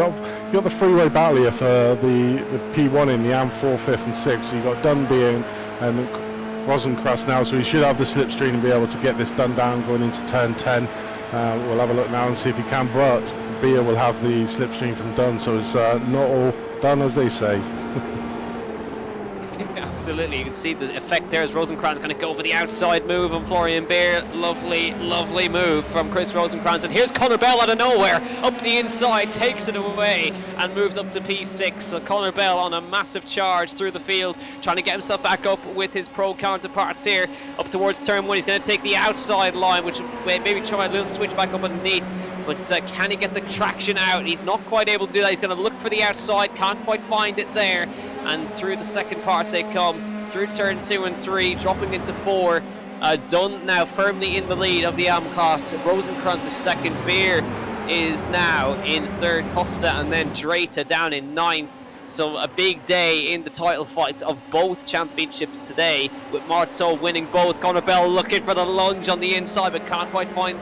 got the freeway battle here for the P1 in the AM4, 5th and 6th. So you got Dunn, Beer and Rosenkrantz now, so he should have the slipstream and be able to get this done down going into turn 10. We'll have a look now and see if he can, but Beer will have the slipstream from Dunn, so it's not all done, as they say. Absolutely, you can see the effect there as Rosenkrantz going to go for the outside move on Florian Beer. Lovely, lovely move from Chris Rosenkrantz. And here's Connor Bell out of nowhere, up the inside, takes it away and moves up to P6. So Connor Bell on a massive charge through the field, trying to get himself back up with his pro counterparts here. Up towards turn 1, he's going to take the outside line, which maybe try a little switch back up underneath. But can he get the traction out? He's not quite able to do that. He's going to look for the outside, can't quite find it there. And through the second part they come, through turn 2 and 3, dropping into 4. Dunn now firmly in the lead of the AM Class. Rosenkrantz is second. Beer is now in third. Costa and then Dreta down in 9th. So a big day in the title fights of both championships today, with Marteau winning both. Connor Bell looking for the lunge on the inside, but can't quite find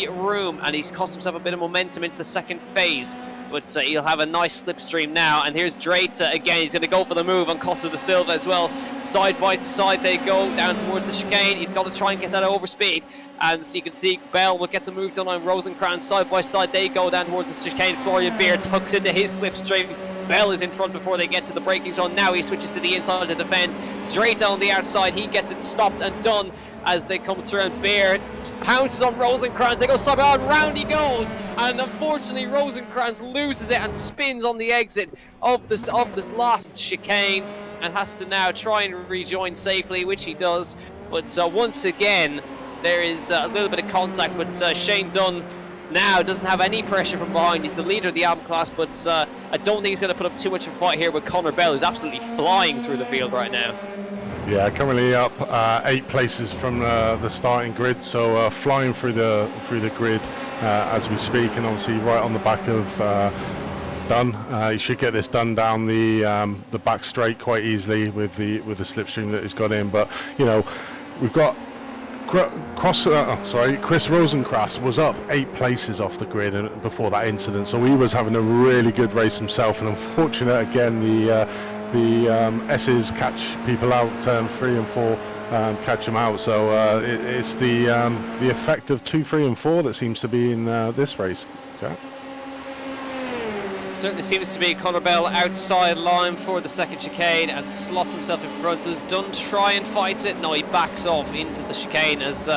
room, and he's cost himself a bit of momentum into the second phase. But he'll have a nice slipstream now. And here's Dreta again. He's going to go for the move on Costa da Silva as well. Side by side they go down towards the chicane. He's got to try and get that over speed. And so you can see Bell will get the move done on Rosenkrantz. Side by side they go down towards the chicane. Florian Beer tucks into his slipstream. Bell is in front before they get to the braking zone. Now he switches to the inside to defend. Dreta on the outside. He gets it stopped and done as they come through, and Bear pounces on Rosenkrantz. They go side by side, round he goes, and unfortunately Rosenkrantz loses it and spins on the exit of this last chicane and has to now try and rejoin safely, which he does. But once again there is a little bit of contact, but Shane Dunn now doesn't have any pressure from behind. He's the leader of the AM Class, but I don't think he's going to put up too much of a fight here with Connor Bell, who's absolutely flying through the field right now. Yeah, currently up 8 places from the starting grid, so flying through the grid as we speak, and obviously right on the back of Dunn. He should get this done down the back straight quite easily with the slipstream that he's got in. But you know, we've got Chris Rosenkrantz was up 8 places off the grid before that incident, so he was having a really good race himself, and unfortunate again the S's catch people out, turn 3 and 4 catch them out. So it's the effect of 2, 3 and 4 that seems to be in this race, Jack. Certainly seems to be Connor Bell outside line for the second chicane and slots himself in front. Does Dunn try and fight it? No, he backs off into the chicane as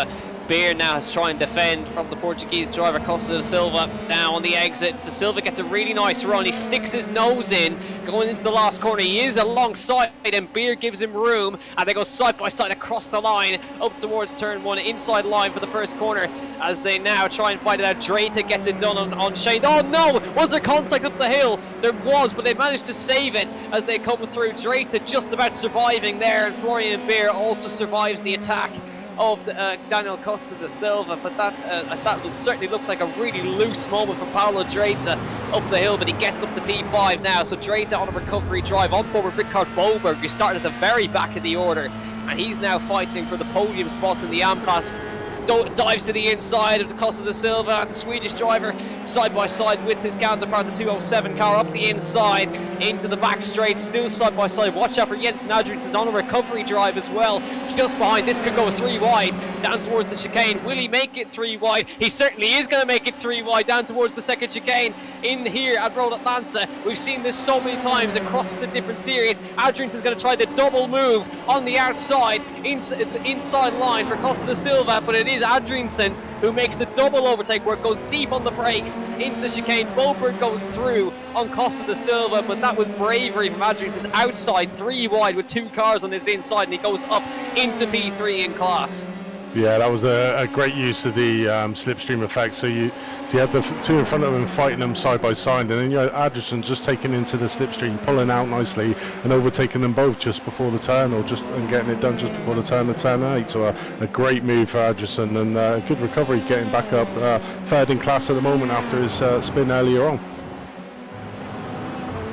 Beer now has to try and defend from the Portuguese driver Costa da Silva. Now on the exit, Da Silva gets a really nice run. He sticks his nose in going into the last corner. He is alongside and Beer gives him room, and they go side by side across the line up towards turn 1, inside line for the first corner as they now try and fight it out. Dreta gets it done on Shane. Oh no, was there contact up the hill? There was, but they managed to save it as they come through. Dreta just about surviving there, and Florian Beer also survives the attack of Daniel Costa da Silva, but that certainly looked like a really loose moment for Paulo Dreyta up the hill, but he gets up to P5 now. So Dreyta on a recovery drive on board with Rickard Boberg, who started at the very back of the order, and he's now fighting for the podium spots in the AM class. Dives to the inside of the Costa da Silva, the Swedish driver, side by side with his counterpart, the 207 car, up the inside into the back straight, still side by side. Watch out for Jensen Adriansen on a recovery drive as well, just behind. This could go 3 wide down towards the chicane. Will he make it 3 wide? He certainly is going to make it 3 wide down towards the second chicane in here at Road Atlanta. We've seen this so many times across the different series. Adriansen's going to try the double move on the outside, inside line for Costa da Silva, but it is Adriansen who makes the double overtake where it goes deep on the brakes into the chicane. Boberg goes through on Costa da Silva, but that was bravery from Adriansen. Outside 3 wide with 2 cars on his inside, and he goes up into P3 in class. Yeah, that was a great use of the slipstream effect. So you had the 2 in front of him fighting them side by side, and then you had Adriansen just taking into the slipstream, pulling out nicely and overtaking them both just before the turn, and getting it done just before the turn 8. So a great move for Adriansen, and a good recovery, getting back up 3rd in class at the moment after his spin earlier on.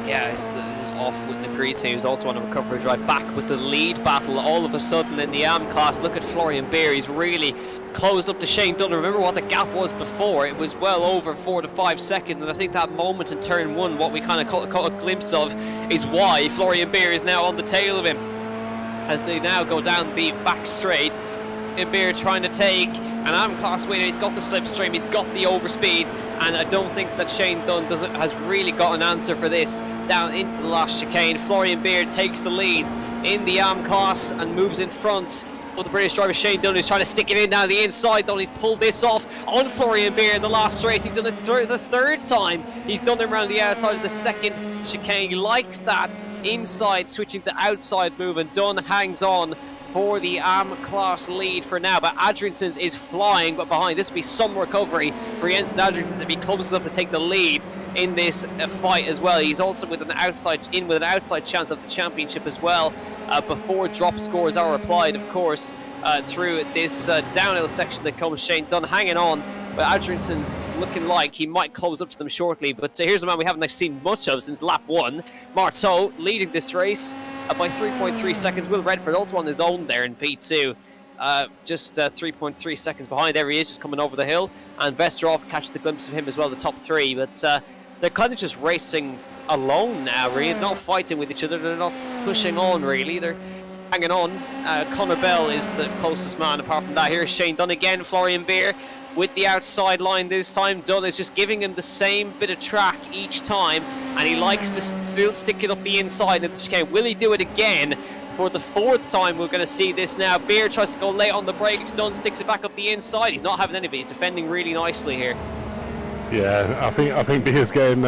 Yeah, it's off with the grease. He was also on a recovery drive, back with the lead battle all of a sudden in the AM class. Look at Florian Beer, he's really closed up to Shane Dunn. Remember what the gap was before? It was well over 4 to 5 seconds, and I think that moment in turn 1, what we kind of caught a glimpse of, is why Florian Beer is now on the tail of him as they now go down the back straight. Beer trying to take an AM class winner. He's got the slipstream, he's got the overspeed, and I don't think that Shane Dunn has really got an answer for this down into the last chicane. Florian Beer takes the lead in the AM class and moves in front of the British driver Shane Dunn, who's trying to stick it in down the inside. Though he's pulled this off on Florian Beer in the last race. He's done it the 3rd time he's done it around the outside of the second chicane. He likes that inside switching to outside move, and Dunn hangs on for the AM class lead for now, but Adriansen is flying, but behind. This will be some recovery for Jensen Adriansen to be close enough to take the lead in this fight as well. He's also with an outside chance of the championship as well, before drop scores are applied, of course, through this downhill section that comes. Shane Dunn hanging on, but Adriansen's looking like he might close up to them shortly. But here's a man we haven't actually seen much of since lap 1. Marceau leading this race by 3.3 seconds. Will Redford also on his own there in P2. Just 3.3 seconds behind. There he is, just coming over the hill. And Vesterov catches the glimpse of him as well, the top 3. But they're kind of just racing alone now, really. They're not fighting with each other. They're not pushing on, really. They're hanging on. Connor Bell is the closest man. Apart from that, here's Shane Dunn again. Florian Beer with the outside line this time. Dunn is just giving him the same bit of track each time, and he likes to still stick it up the inside of the chicane. Will he do it again for the 4th time? We're going to see this now. Beer tries to go late on the brakes. Dunn sticks it back up the inside. He's not having any of it. He's defending really nicely here. Yeah, I think Beer's getting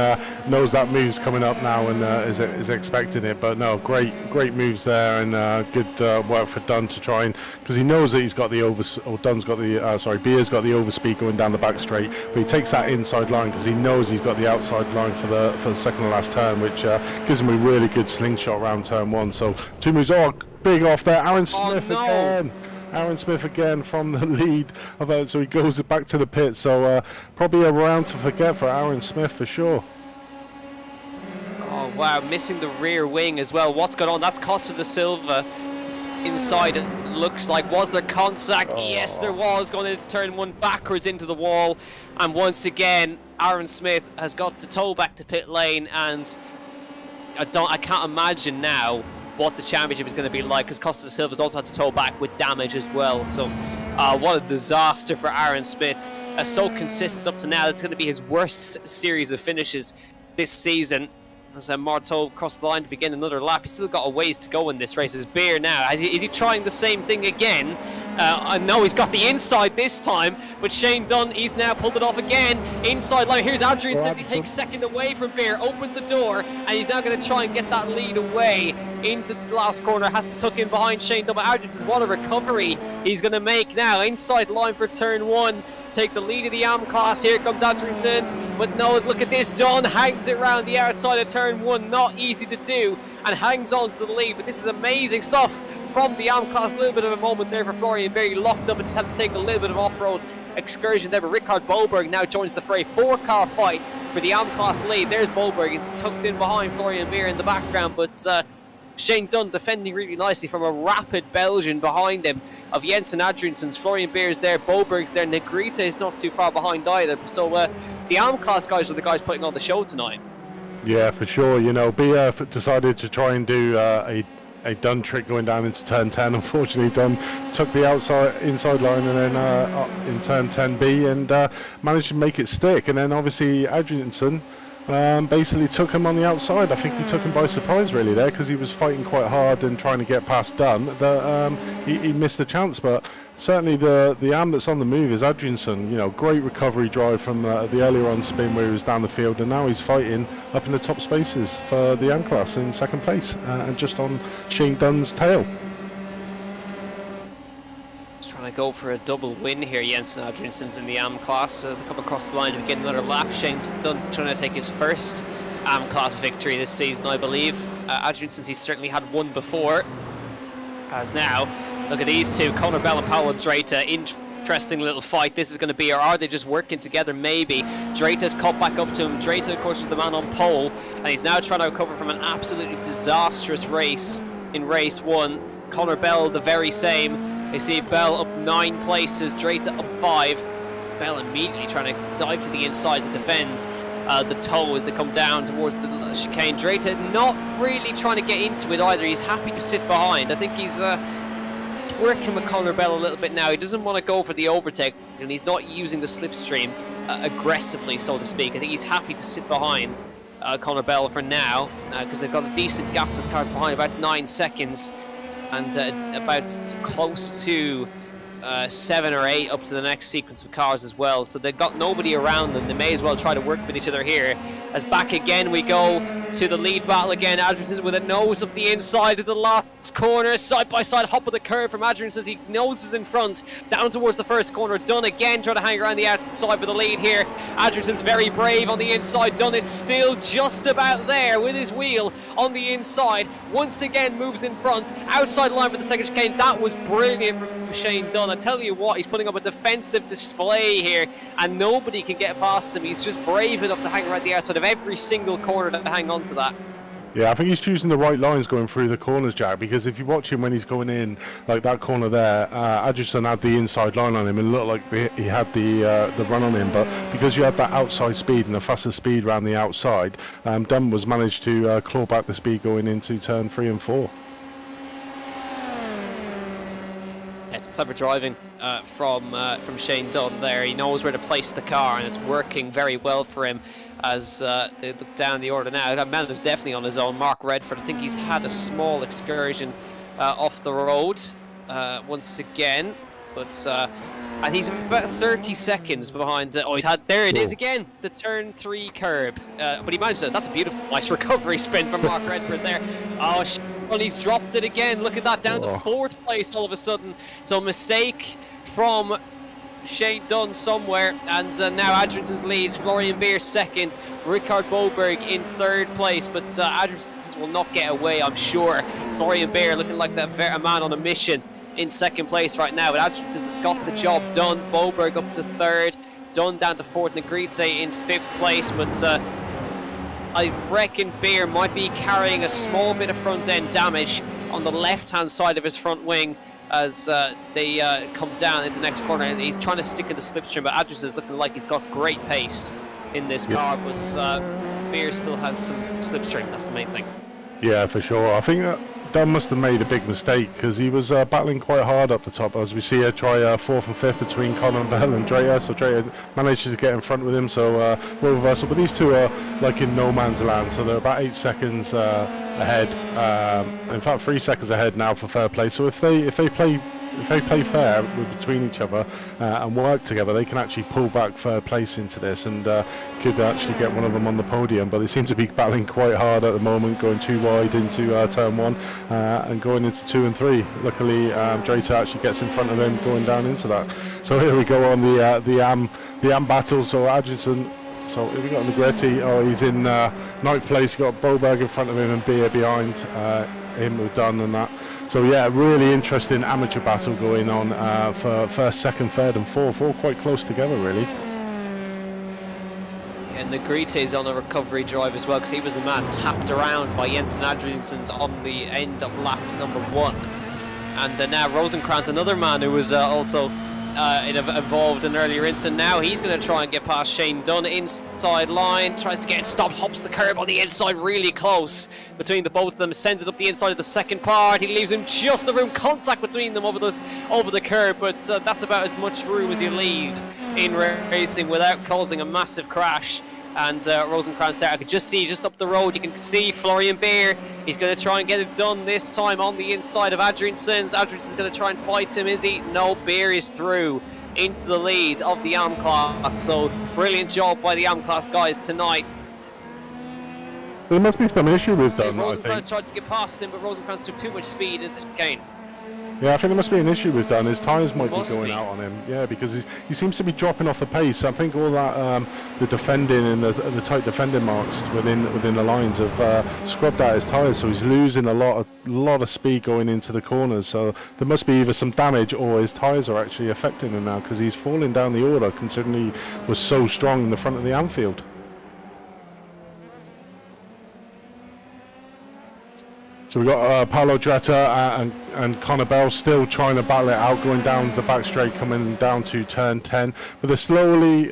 knows that move's coming up now and is expecting it. But no, great moves there, and good work for Dunn to try, and because he knows that he's got the Beer's got the overspeed going down the back straight, but he takes that inside line because he knows he's got the outside line for the second to last turn, which gives him a really good slingshot around turn 1. So 2 moves, big off there. Aaron Smith again. Aaron Smith again from the lead of it, so he goes back to the pit. So probably a round to forget for Aaron Smith for sure. Oh wow, missing the rear wing as well. What's going on? That's Costa da Silva inside. It looks like, was there contact? Yes, there was, going into turn 1 backwards into the wall. And once again, Aaron Smith has got to tow back to pit lane, and I can't imagine now what the championship is going to be like, because Costa da Silva's also had to tow back with damage as well. So what a disaster for Aaron Smith. So consistent up to now. It's going to be his worst series of finishes this season. As Marteau crossed the line to begin another lap. He's still got a ways to go in this race. Is Beer now? Is he trying the same thing again? No, he's got the inside this time, but Shane Dunn, he's now pulled it off again. Inside line, here's Adriansen. He takes second away from Beer, opens the door, and he's now going to try and get that lead away into the last corner. Has to tuck in behind Shane Dunn, but Adriansen, what a recovery he's going to make now. Inside line for turn 1. take the lead of the AM class. Here comes Andrewson's, but no, look at this. Dunn hangs it around the outside of turn 1. Not easy to do, and hangs on to the lead. But this is amazing stuff from the AM class. A little bit of a moment there for Florian Berry, locked up and just had to take a little bit of off-road excursion there. But Richard Boberg now joins the fray. 4-car fight for the AM class lead. There's Boberg. He's tucked in behind Florian Berry in the background, but Shane Dunn defending really nicely from a rapid Belgian behind him of Jensen Adriansons. Florian Beer's there, Boberg's there, Negrita is not too far behind either. So the AM class guys are the guys putting on the show tonight. Yeah, for sure. You know, BF decided to try and do a Dunn trick going down into turn 10. Unfortunately, Dunn took the inside line and then in turn 10B and managed to make it stick. And then obviously Adrianson basically took him on the outside. I think he took him by surprise really there, because he was fighting quite hard and trying to get past Dunn. He missed the chance, but certainly the AM that's on the move is Adrianson. You know, great recovery drive from the earlier on spin where he was down the field, and now he's fighting up in the top spaces for the AM class in second place and just on Shane Dunn's tail. Trying to go for a double win here. Jensen Adriansons in the AM class. They come across the line to get another lap. Shane Dunn trying to take his first AM class victory this season, I believe. Adriansons, he's certainly had one before. As now, look at these two, Conor Bell and Paolo Dreta. Interesting little fight this is going to be, or are they just working together? Maybe. Dreta's caught back up to him. Dreta, of course, was the man on pole, and he's now trying to recover from an absolutely disastrous race in race 1. Conor Bell, the very same. You see Bell up 9 places, Dreta up 5. Bell immediately trying to dive to the inside to defend the toe as they come down towards the chicane. Dreta not really trying to get into it either. He's happy to sit behind. I think he's working with Conor Bell a little bit now. He doesn't want to go for the overtake, and he's not using the slipstream aggressively, so to speak. I think he's happy to sit behind Conor Bell for now, because they've got a decent gap to the cars behind, about 9 seconds. And about close to 7 or 8 up to the next sequence of cars as well. So they've got nobody around them. They may as well try to work with each other here. As back again we go to the lead battle again. Adriansons with a nose up the inside of the last corner. Side by side hop of the curve from Adriansons. He noses in front down towards the first corner. Dunn again trying to hang around the outside for the lead here. Adriansons very brave on the inside. Dunn is still just about there with his wheel on the inside. Once again moves in front. Outside line for the second chicane. That was brilliant from Shane Dunn. I tell you what, he's putting up a defensive display here and nobody can get past him. He's just brave enough to hang around the outside of every single corner to hang on to that. Yeah, I think he's choosing the right lines going through the corners, Jack, because if you watch him when he's going in, like that corner there, Adrianson had the inside line on him and looked like he had the run on him, but because you had that outside speed and the faster speed around the outside, Dunn was managed to claw back the speed going into turn 3 and 4. It's clever driving from Shane Dunn there. He knows where to place the car and it's working very well for him as they look down the order now. Meller's definitely on his own. Mark Redford, I think he's had a small excursion off the road once again, but I think he's about 30 seconds behind. There it is again, the turn 3 curb. But he managed it. That's a beautiful, nice recovery spin from Mark Redford there. Oh, and he's dropped it again. Look at that, down to 4th place all of a sudden. So mistake from Shane Dunn somewhere, and now Adriansons leads. Florian Beer 2nd, Richard Boberg in 3rd place, but Adriansons will not get away, I'm sure. Florian Beer looking like a man on a mission in 2nd place right now, but Adriansons has got the job done. Boberg up to 3rd, Dunn down to 4th, Negrita in 5th place, but I reckon Beer might be carrying a small bit of front end damage on the left hand side of his front wing as they come down into the next corner, and he's trying to stick in the slipstream, but Adriansons is looking like he's got great pace in this car, but Beer still has some slipstream. That's the main thing. Yeah, for sure. I think Dunn must have made a big mistake because he was battling quite hard up the top, as we see her try 4th and 5th between Conor Bell and Dreta. So Dreta manages to get in front with him, so role reversal. But these two are like in no man's land, so they're about 8 seconds ahead. In fact, 3 seconds ahead now for 3rd place. So if they play if they play fair between each other and work together, they can actually pull back third place into this and could actually get one of them on the podium. But they seem to be battling quite hard at the moment, going too wide into turn 1 and going into 2 and 3. Luckily, Drayton actually gets in front of him going down into that. So here we go on the AM battle. So Adrianson. So here we got Negretti. Oh, he's in 9th place. You've got Boberg in front of him and Beer behind him with Dunn and that. So yeah, really interesting amateur battle going on for first, second, third and fourth, all quite close together really. And Negrete's on a recovery drive as well, because he was the man tapped around by Jensen Adriansen's on the end of lap number 1. And now Rosenkrantz, another man who was also involved in an earlier incident. Now he's going to try and get past Shane Dunn inside line, tries to get it stopped, hops the curb on the inside, really close between the both of them, sends it up the inside of the second part. He leaves him just the room, contact between them over the curb, but that's about as much room as you leave in racing without causing a massive crash. And Rosenkrantz there, I could just see just up the road, you can see Florian Beer. He's going to try and get it done this time on the inside of Adriansen's. Adriansen's going to try and fight him, is he? No, Beer is through into the lead of the AM class. So brilliant job by the AM class guys tonight. There must be some issue with Dunn, I think. Rosenkrantz tried to get past him, but Rosenkrantz took too much speed into the chicane. Yeah, I think there must be an issue with Dunn. His tyres might be going out on him. Yeah, because he seems to be dropping off the pace. I think all that the defending and the tight defending marks within the lines have scrubbed out his tyres, so he's losing a lot of speed going into the corners. So there must be either some damage or his tyres are actually affecting him now, because he's falling down the order considering he was so strong in the front of the Anfield. So we've got Paolo Dretta and Connor Bell still trying to battle it out, going down the back straight, coming down to turn 10. But they're slowly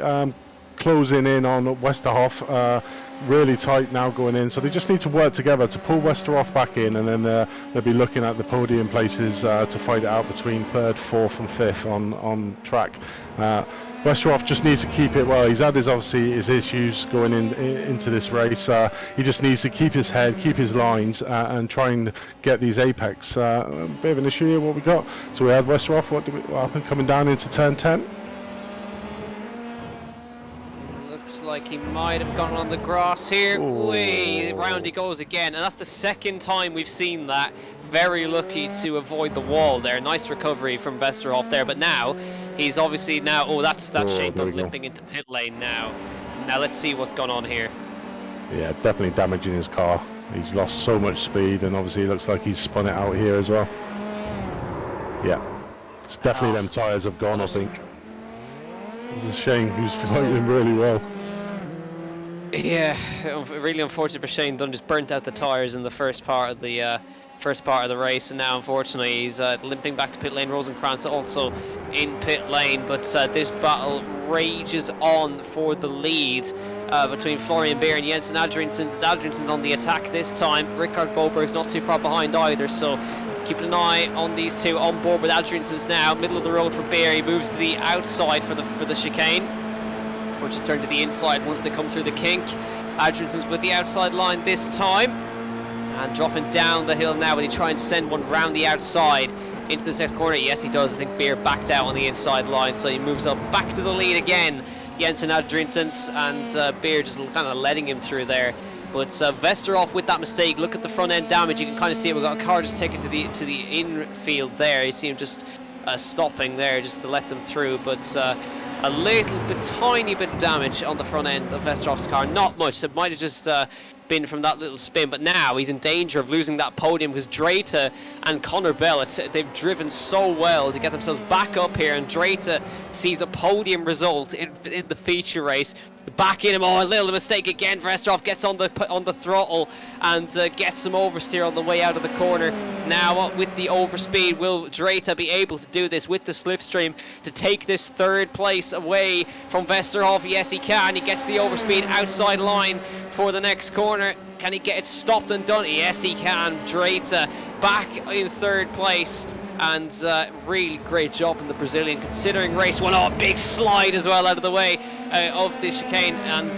closing in on Westerhoff, really tight now going in. So they just need to work together to pull Westerhoff back in, and then they'll be looking at the podium places to fight it out between 3rd, 4th and 5th on track. Westerhoff just needs to keep it well. He's had his issues going into this race. He just needs to keep his head, keep his lines, and try and get these apex. A bit of an issue here, what we got. So we had Westerhoff, what happened coming down into turn 10? Looks like he might have gone on the grass here. Whee, round he goes again, and that's the second time we've seen that. Very lucky to avoid the wall there. Nice recovery from Westerhoff there, but now he's obviously that's Shane Dunn limping into pit lane now. Now let's see what's going on here. Yeah, definitely damaging his car. He's lost so much speed, and obviously it looks like he's spun it out here as well. Yeah, it's definitely them tyres have gone, I think. It's a shame, he's fighting really well. Yeah, really unfortunate for Shane Dunn, just burnt out the tyres in the first part of the race, and now unfortunately he's limping back to pit lane. Rosenkrantz also in pit lane, but this battle rages on for the lead between Florian Beer and Jensen Adriansen. Adriansen's on the attack this time. Rickard Boberg's not too far behind either, so keeping an eye on these two. On board with Adriansen's now, middle of the road for Beer. He moves to the outside for the chicane, or just turn to the inside once they come through the kink. Adriansen's with the outside line this time, and dropping down the hill now. Will he try and send one round the outside into the next corner? Yes, he does. I think Beer backed out on the inside line, so he moves up back to the lead again. Jensen Adriansen's, and Beer just kind of letting him through there. But Westerhoff with that mistake. Look at the front end damage. You can kind of see it. We've got a car just taken to the infield there. You see him just stopping there just to let them through. But a little bit, tiny bit of damage on the front end of Westerhoff's car. Not much. It might have just been from that little spin, but now he's in danger of losing that podium because Drayton and Connor Bell, they've driven so well to get themselves back up here, and Drayton sees a podium result in the feature race. Back in him, a little mistake again. Westerhoff gets on the throttle and gets some oversteer on the way out of the corner. Now with the overspeed, will Drayton be able to do this with the slipstream to take this third place away from Westerhoff? Yes, he can. He gets the overspeed outside line for the next corner. Can he get it stopped and done? Yes, he can. Drayton back in third place. And really great job from the Brazilian considering race one. Big slide as well out of the way of the chicane, and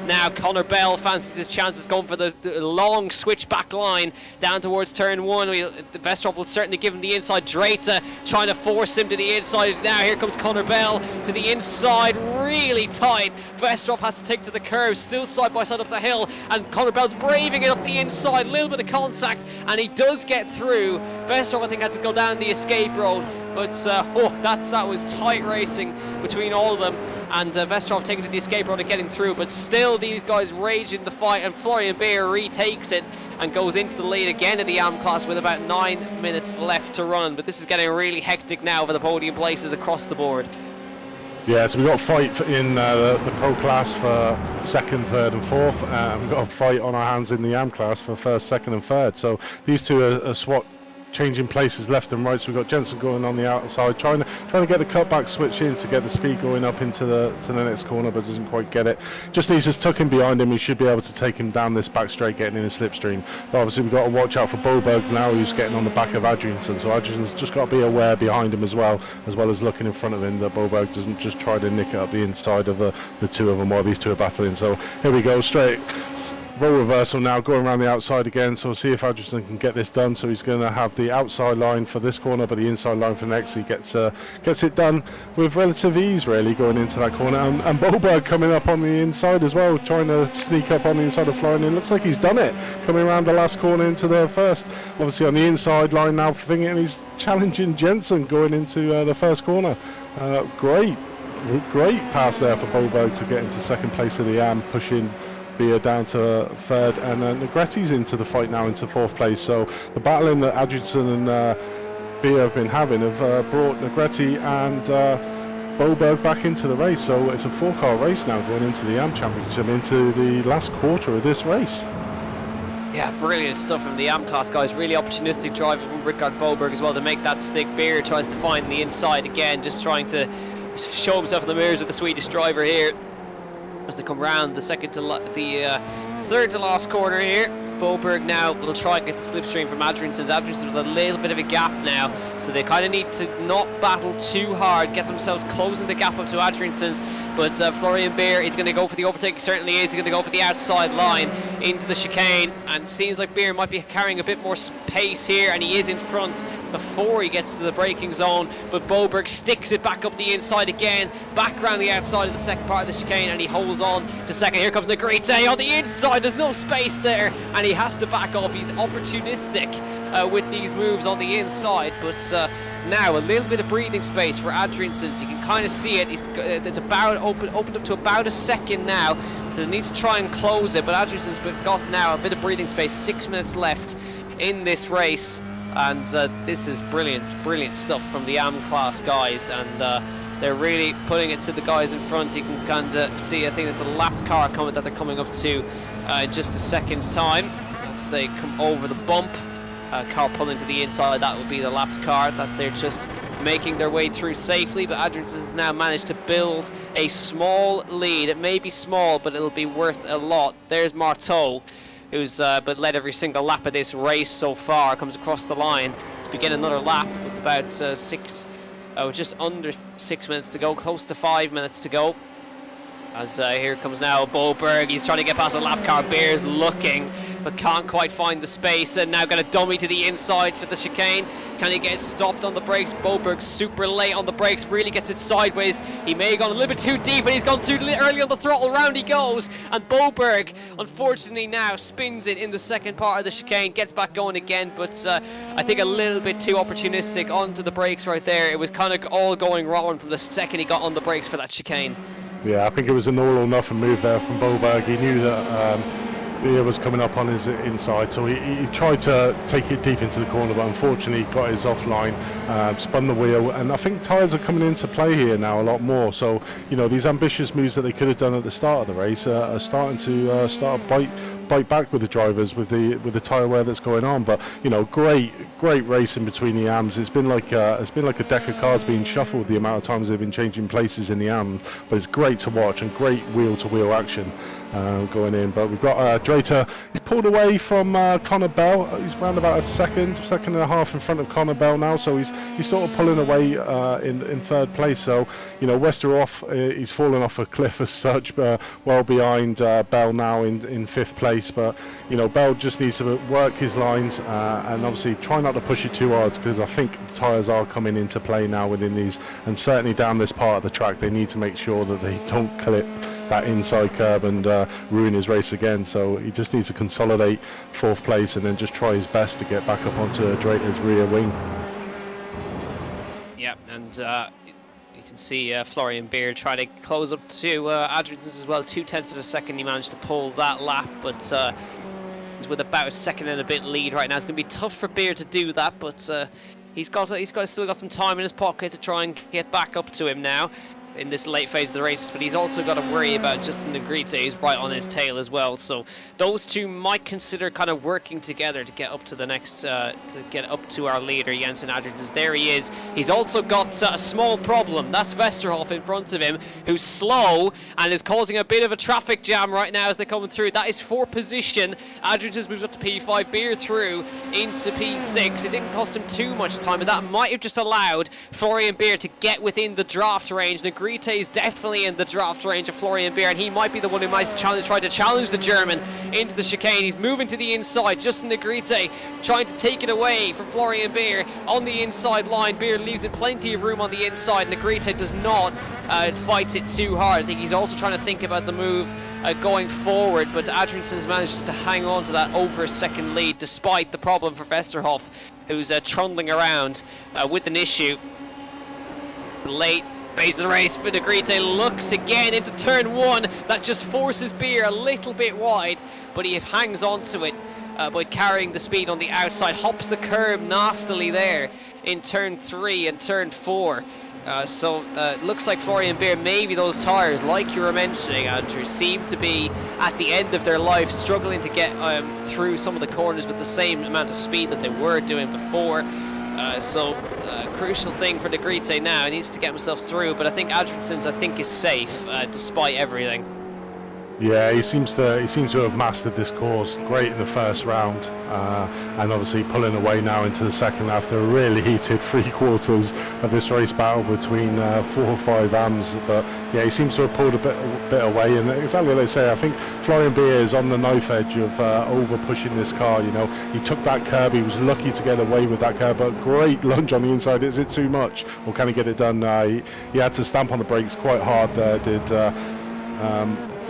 Now Connor Bell fancies his chances, going for the long switchback line down towards turn 1. Vestrov will certainly give him the inside. Dreta trying to force him to the inside. Now here comes Connor Bell to the inside, really tight. Vestrov has to take to the curve, still side by side up the hill, and Connor Bell's braving it up the inside. A little bit of contact, and he does get through. Vestrov, I think, had to go down the escape road, but that was tight racing between all of them. And Vestrov taking to the escape road and getting through, but still these guys rage in the fight, and Florian Beer retakes it and goes into the lead again in the AM class with about 9 minutes left to run. But this is getting really hectic now for the podium places across the board. Yeah, so we've got a fight in the Pro class for 2nd, 3rd and 4th. We've got a fight on our hands in the AM class for 1st, 2nd and 3rd. So these two are changing places left and right. So we've got Jensen going on the outside, trying to get the cutback switch in to get the speed going up into the next corner, but doesn't quite get it. Just needs us tucking behind him. We should be able to take him down this back straight, getting in a slipstream. But obviously we've got to watch out for Boberg now, who's getting on the back of Adrianson. So Adrianson's just got to be aware behind him as well as looking in front of him, that Boberg doesn't just try to nick it up the inside of the two of them while these two are battling. So here we go, straight roll reversal now, going around the outside again. So we'll see if Adrianson can get this done. So he's going to have the outside line for this corner, but the inside line for next. He gets it done with relative ease, really, going into that corner. And Boberg coming up on the inside as well, trying to sneak up on the inside of Florian. It looks like he's done it, coming around the last corner into the first. Obviously on the inside line now for Fingit, and he's challenging Jensen going into the first corner. Great pass there for Boberg to get into 2nd place of the AM, pushing Beer down to 3rd, and Negretti's into the fight now, into 4th place. So the battling that Adrianson and Beer have been having have brought Negretti and Boberg back into the race. So it's a 4-car race now going into the AM Championship, into the last quarter of this race. Yeah, brilliant stuff from the AM class guys. Really opportunistic driving from Rickard Boberg as well to make that stick. Beer tries to find the inside again, just trying to show himself in the mirrors of the Swedish driver here as they come round the 3rd to last corner here. Boberg now will try and get the slipstream from Adrianson. Adrianson with a little bit of a gap now, so they kind of need to not battle too hard, get themselves closing the gap up to Adrianson's. But Florian Beer is going to go for the overtake. He certainly is. He's going to go for the outside line into the chicane, and seems like Beer might be carrying a bit more pace here, and he is in front before he gets to the braking zone. But Boberg sticks it back up the inside again, back around the outside of the 2nd part of the chicane, and he holds on to 2nd. Here comes Negrete on the inside. There's no space there, and he has to back off. He's opportunistic with these moves on the inside, but now a little bit of breathing space for Adrianson. You can kind of see it. It's about opened up to about a second now, so they need to try and close it. But Adrianson's got now a bit of breathing space. 6 minutes left in this race, and this is brilliant stuff from the AM class guys, and they're really putting it to the guys in front. You can kind of see, I think it's a lapped car coming that they're coming up to in just a second's time as they come over the bump. Car pulling to the inside, that will be the lapped car that they're just making their way through safely. But Adrianson now managed to build a small lead. It may be small, but it'll be worth a lot. There's Marteau, who's but led every single lap of this race so far, comes across the line to begin another lap with about just under 6 minutes to go, close to 5 minutes to go. As here comes now Boberg. He's trying to get past the lap car. Beer's looking, but can't quite find the space, and now got a dummy to the inside for the chicane. Can he get stopped on the brakes? Boberg super late on the brakes, really gets it sideways. He may have gone a little bit too deep, and he's gone too early on the throttle. Round he goes, and Boberg unfortunately now spins it in the 2nd part of the chicane, gets back going again, but I think a little bit too opportunistic onto the brakes right there. It was kind of all going wrong from the second he got on the brakes for that chicane. Yeah, I think it was an all or nothing move there from Boberg. He knew that Beer was coming up on his inside, so he tried to take it deep into the corner, but unfortunately got his offline, spun the wheel, and I think tyres are coming into play here now a lot more. So, you know, these ambitious moves that they could have done at the start of the race are starting to bite back with the drivers with the tyre wear that's going on. But you know, great racing between the AMs. It's been like a deck of cards being shuffled, the amount of times they've been changing places in the AMs. But it's great to watch, and great wheel to wheel action going in. But we've got Dreta. He's pulled away from Connor Bell. He's around about a second and a half in front of Connor Bell now, so he's sort of pulling away in third place. So, you know, Westerhoff, he's fallen off a cliff as such, well behind Bell now in fifth place. But, you know, Bell just needs to work his lines and obviously try not to push it too hard, because I think the tyres are coming into play now within these, and certainly down this part of the track they need to make sure that they don't clip that inside curb and ruin his race again. So he just needs to consolidate fourth place and then just try his best to get back up onto Drater's rear wing. Yeah, and you can see Florian Beer trying to close up to Adrian's as well. 0.2 of a second he managed to pull that lap, but with about a second and a bit lead right now. It's going to be tough for Beer to do that, but he's still got some time in his pocket to try and get back up to him now in this late phase of the race. But he's also got to worry about Justin Negrete. He's right on his tail as well, so those two might consider kind of working together to get up to the next to get up to our leader Jensen Adrians. There he is. He's also got a small problem. That's Westerhoff in front of him, who's slow and is causing a bit of a traffic jam right now as they're coming through. That is fourth position. Adrians has moved up to P5, Beer through into P6. It didn't cost him too much time, but that might have just allowed Florian Beer to get within the draft range. Negrete is definitely in the draft range of Florian Beer, and he might be the one who might try to challenge the German into the chicane. He's moving to the inside. Justin Negrete trying to take it away from Florian Beer on the inside line. Beer leaves it plenty of room on the inside. Negrete does not fight it too hard. I think he's also trying to think about the move going forward, but Adriansen's managed to hang on to that over a second lead despite the problem for Westerhoff, who's trundling around with an issue. Late phase of the race, but Negrete looks again into turn one. That just forces Beer a little bit wide, but he hangs on to it by carrying the speed on the outside. Hops the curb nastily there in turn 3 and turn 4. So it looks like Florian Beer, maybe those tyres, like you were mentioning, Andrew, seem to be at the end of their life, struggling to get through some of the corners with the same amount of speed that they were doing before. So crucial thing for Negrete now. He needs to get himself through, but I think Adriansen's is safe despite everything. Yeah, he seems to have mastered this course great in the first round, and obviously pulling away now into the second after a really heated 3/4 of this race battle between 4 or 5 AMs. But yeah, he seems to have pulled a bit away, and exactly like I say, I think Florian Beer is on the knife edge of over pushing this car. You know, he took that curb, he was lucky to get away with that curb, but great lunge on the inside. Is it too much, or can he get it done? He had to stamp on the brakes quite hard there, did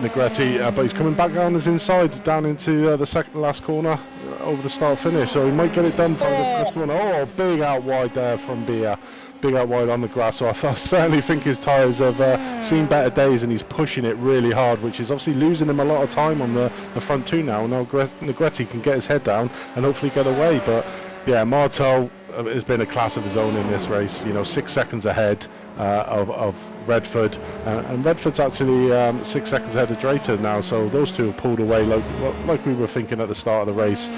Negrete, but he's coming back down his inside, down into the second last corner over the start finish, so he might get it done for the first corner. Oh, big out wide there from Beer, big out wide on the grass. So I certainly think his tyres have seen better days, and he's pushing it really hard, which is obviously losing him a lot of time on the front two now. Now Negrete can get his head down and hopefully get away, but yeah, Martel has been a class of his own in this race. You know, 6 seconds ahead of Redford, and Redford's actually 6 seconds ahead of Drater now, so those two have pulled away like we were thinking at the start of the race.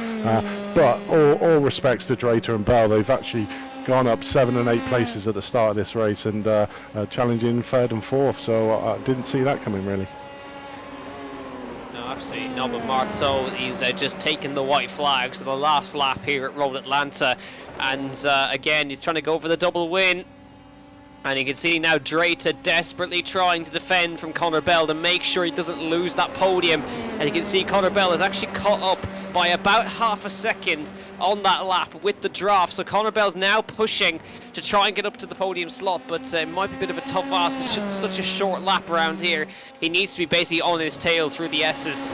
But all respects to Drater and Bell, they've actually gone up 7 and 8 places at the start of this race, and challenging 3rd and 4th, so I didn't see that coming really. No, absolutely not, but Marteau, he's just taken the white flag, so the last lap here at Road Atlanta, and again he's trying to go for the double win. And you can see now Drater desperately trying to defend from Connor Bell to make sure he doesn't lose that podium. And you can see Connor Bell is actually caught up by about half a second on that lap with the draft. So Connor Bell's now pushing to try and get up to the podium slot, but it might be a bit of a tough ask. It's just such a short lap around here. He needs to be basically on his tail through the S's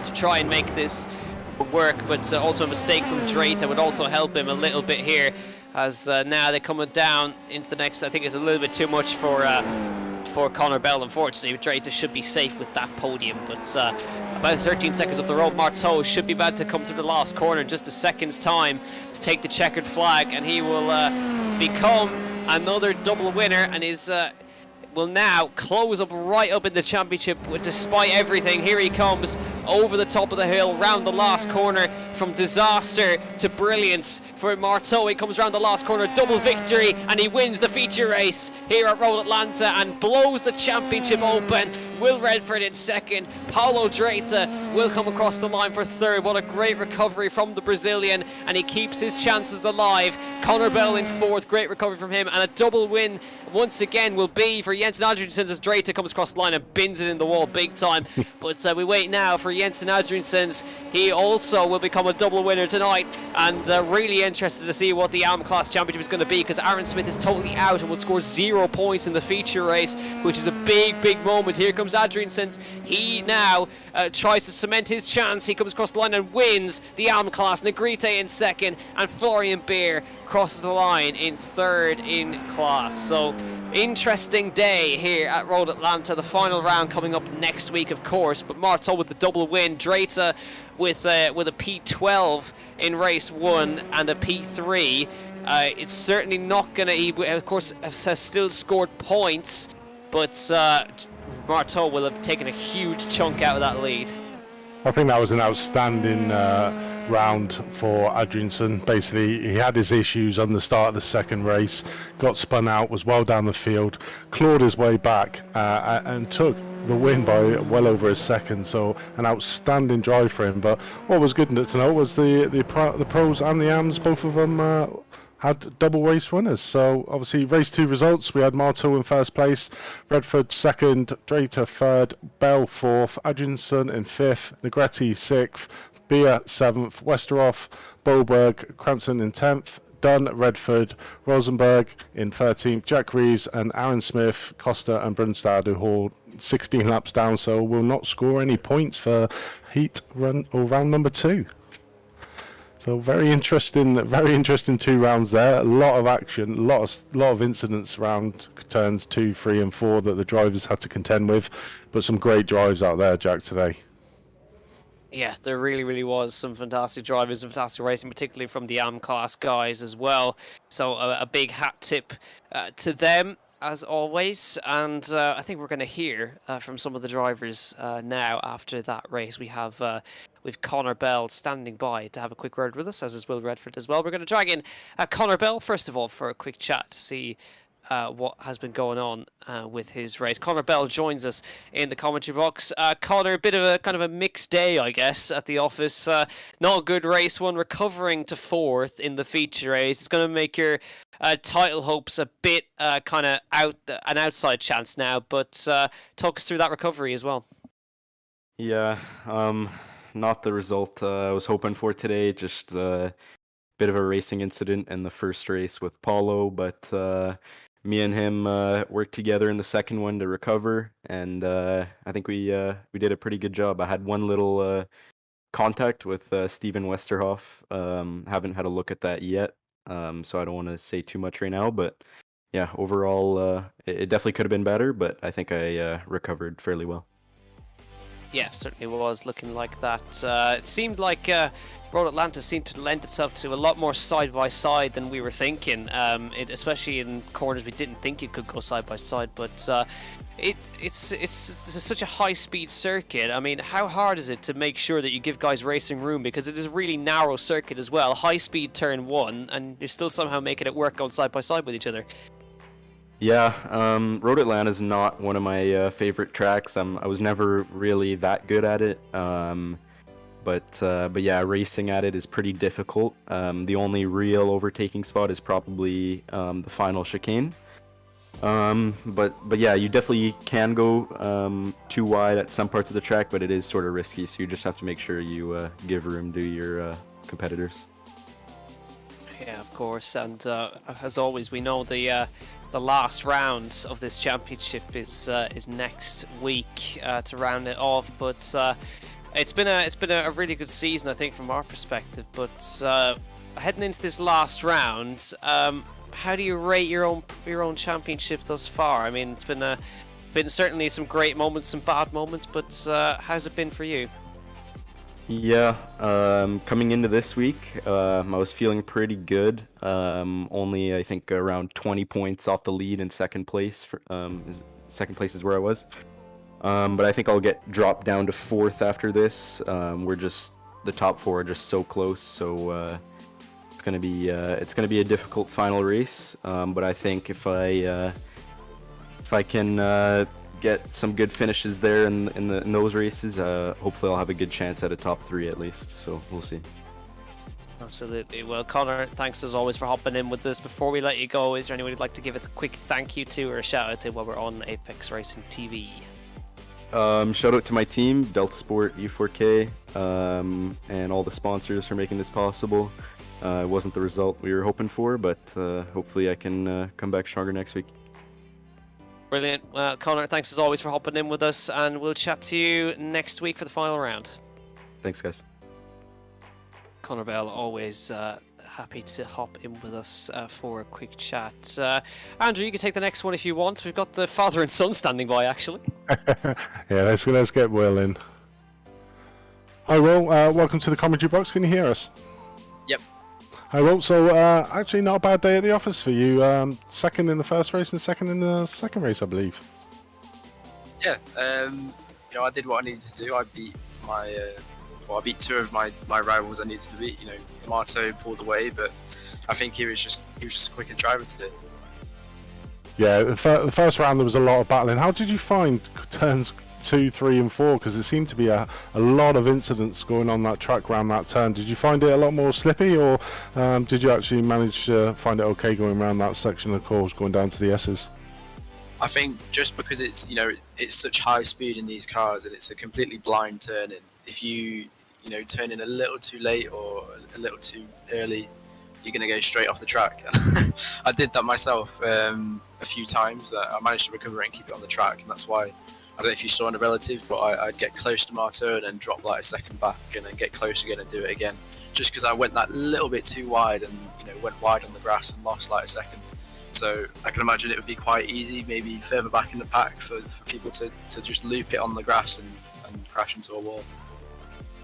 to try and make this work, but also a mistake from Drater would also help him a little bit here, as now they're coming down into the next. I think it's a little bit too much for Connor Bell, unfortunately. Drater should be safe with that podium, but about 13 seconds up the road, Marteau should be about to come through the last corner in just a second's time to take the checkered flag, and he will become another double winner, and is will now close up right up in the championship despite everything. Here he comes, over the top of the hill, round the last corner, from disaster to brilliance for Marteau. He comes round the last corner, double victory, and he wins the feature race here at Road Atlanta and blows the championship open. Will Redford in second, Paulo Dreta will come across the line for third. What a great recovery from the Brazilian, and he keeps his chances alive. Connor Bell in fourth, great recovery from him, and a double win once again will be for Jensen Adriansen as Dreta comes across the line and bins it in the wall big time. But we wait now for Jensen Adriansen. He also will become a double winner tonight, and really interested to see what the AM Class Championship is going to be, because Aaron Smith is totally out and will score 0 points in the feature race, which is a big moment. Here comes Adriansen. He now tries to cement his chance. He comes across the line and wins the AM Class. Negrite in second, and Florian Beer crosses the line in third in class. So interesting day here at Road Atlanta. The final round coming up next week, of course, but Marteau with the double win, Dreta with a P12 in race 1 and a P3. It's certainly not going to, he of course has still scored points, but Marteau will have taken a huge chunk out of that lead. I think that was an outstanding round for Adriansen. Basically, he had his issues on the start of the second race, got spun out, was well down the field, clawed his way back, and took the win by well over a second. So an outstanding drive for him. But what was good to know was the pros and the AMs, both of them had double race winners. So obviously race 2 results, we had Marteau in first place, Redford second, Dreta third, Bell fourth, Adriansen in fifth, Negretti sixth, Beer 7th, Westerhoff, Boberg, Cranston in 10th, Dunn, Redford, Rosenberg in 13th, Jack Reeves and Aaron Smith, Costa and Brunstad, who hauled 16 laps down, so will not score any points for heat run or round number 2. So very interesting 2 rounds there. A lot of action, a lot of incidents around turns 2, 3 and 4 that the drivers had to contend with, but some great drives out there, Jack, today. Yeah, there really was some fantastic drivers and fantastic racing, particularly from the AM Class guys as well. So a big hat tip to them, as always. And I think we're going to hear from some of the drivers now after that race. We have with Connor Bell standing by to have a quick word with us, as is Will Redford as well. We're going to drag in Connor Bell, first of all, for a quick chat to see what has been going on with his race. Connor Bell joins us in the commentary box. Connor, a bit of a kind of a mixed day, I guess, at the office. Not a good race 1, recovering to 4th in the feature race. It's going to make your title hopes a bit kind of an outside chance now, but talk us through that recovery as well. Yeah, not the result I was hoping for today. Just a bit of a racing incident in the first race with Paulo, but me and him worked together in the second one to recover, and I think we did a pretty good job. I had one little contact with Steven Westerhoff. Haven't had a look at that yet, so I don't want to say too much right now. But yeah, overall, it definitely could have been better, but I think I recovered fairly well. Yeah, certainly was looking like that. It seemed like Road Atlanta seemed to lend itself to a lot more side-by-side than we were thinking, especially in corners we didn't think it could go side-by-side, but it's such a high-speed circuit. I mean, how hard is it to make sure that you give guys racing room, because it is a really narrow circuit as well, high-speed turn 1, and you're still somehow making it work going side-by-side with each other? Yeah, Road Atlanta is not one of my favorite tracks. I was never really that good at it. But yeah, racing at it is pretty difficult. The only real overtaking spot is probably the final chicane. But yeah, you definitely can go too wide at some parts of the track, but it is sort of risky. So you just have to make sure you give room to your competitors. Yeah, of course. And as always, we know the last round of this championship is next week to round it off. But it's been a really good season, I think, from our perspective. But heading into this last round, how do you rate your own championship thus far? I mean, it's been certainly some great moments, some bad moments, but how's it been for you? Yeah, coming into this week, I was feeling pretty good. Only I think around 20 points off the lead in second place. Second place is where I was. But I think I'll get dropped down to 4th after this. The top 4 are just so close, so it's gonna be a difficult final race. But I think if I can get some good finishes there in those races, hopefully I'll have a good chance at a top 3 at least. So we'll see. Absolutely. Well, Connor, thanks as always for hopping in with us. Before we let you go, is there anyone you'd like to give a quick thank you to or a shout out to while we're on Apex Racing TV? Shout out to my team, Delta Sport, U4K, and all the sponsors for making this possible. It wasn't the result we were hoping for, but hopefully I can come back stronger next week. Brilliant. Well, Connor, thanks as always for hopping in with us, and we'll chat to you next week for the final round. Thanks, guys. Connor Bell, always happy to hop in with us for a quick chat. Andrew, you can take the next one if you want. We've got the father and son standing by, actually. Yeah, let's get Will in. Hi, Will. Welcome to the commentary box. Can you hear us? Yep. Hi, Will. So, actually, not a bad day at the office for you. Second in the first race and second in the second race, I believe. Yeah. I did what I needed to do. I beat I beat 2 of my rivals I needed to beat. Marto pulled away, but I think he was just a quicker driver today. Yeah, the first round there was a lot of battling. How did you find turns 2, 3, and 4? Because it seemed to be a lot of incidents going on that track around that turn. Did you find it a lot more slippy, or did you actually manage to find it okay going around that section of course, going down to the S's? I think just because it's such high speed in these cars and it's a completely blind turn in. If you turn in a little too late or a little too early, you're going to go straight off the track. I did that myself a few times. I managed to recover it and keep it on the track, and that's why, I don't know if you saw in a relative, but I'd get close to Marto and then drop like a second back and then get close again and do it again, just because I went that little bit too wide and went wide on the grass and lost like a second. So I can imagine it would be quite easy, maybe further back in the pack, for people to just loop it on the grass and crash into a wall.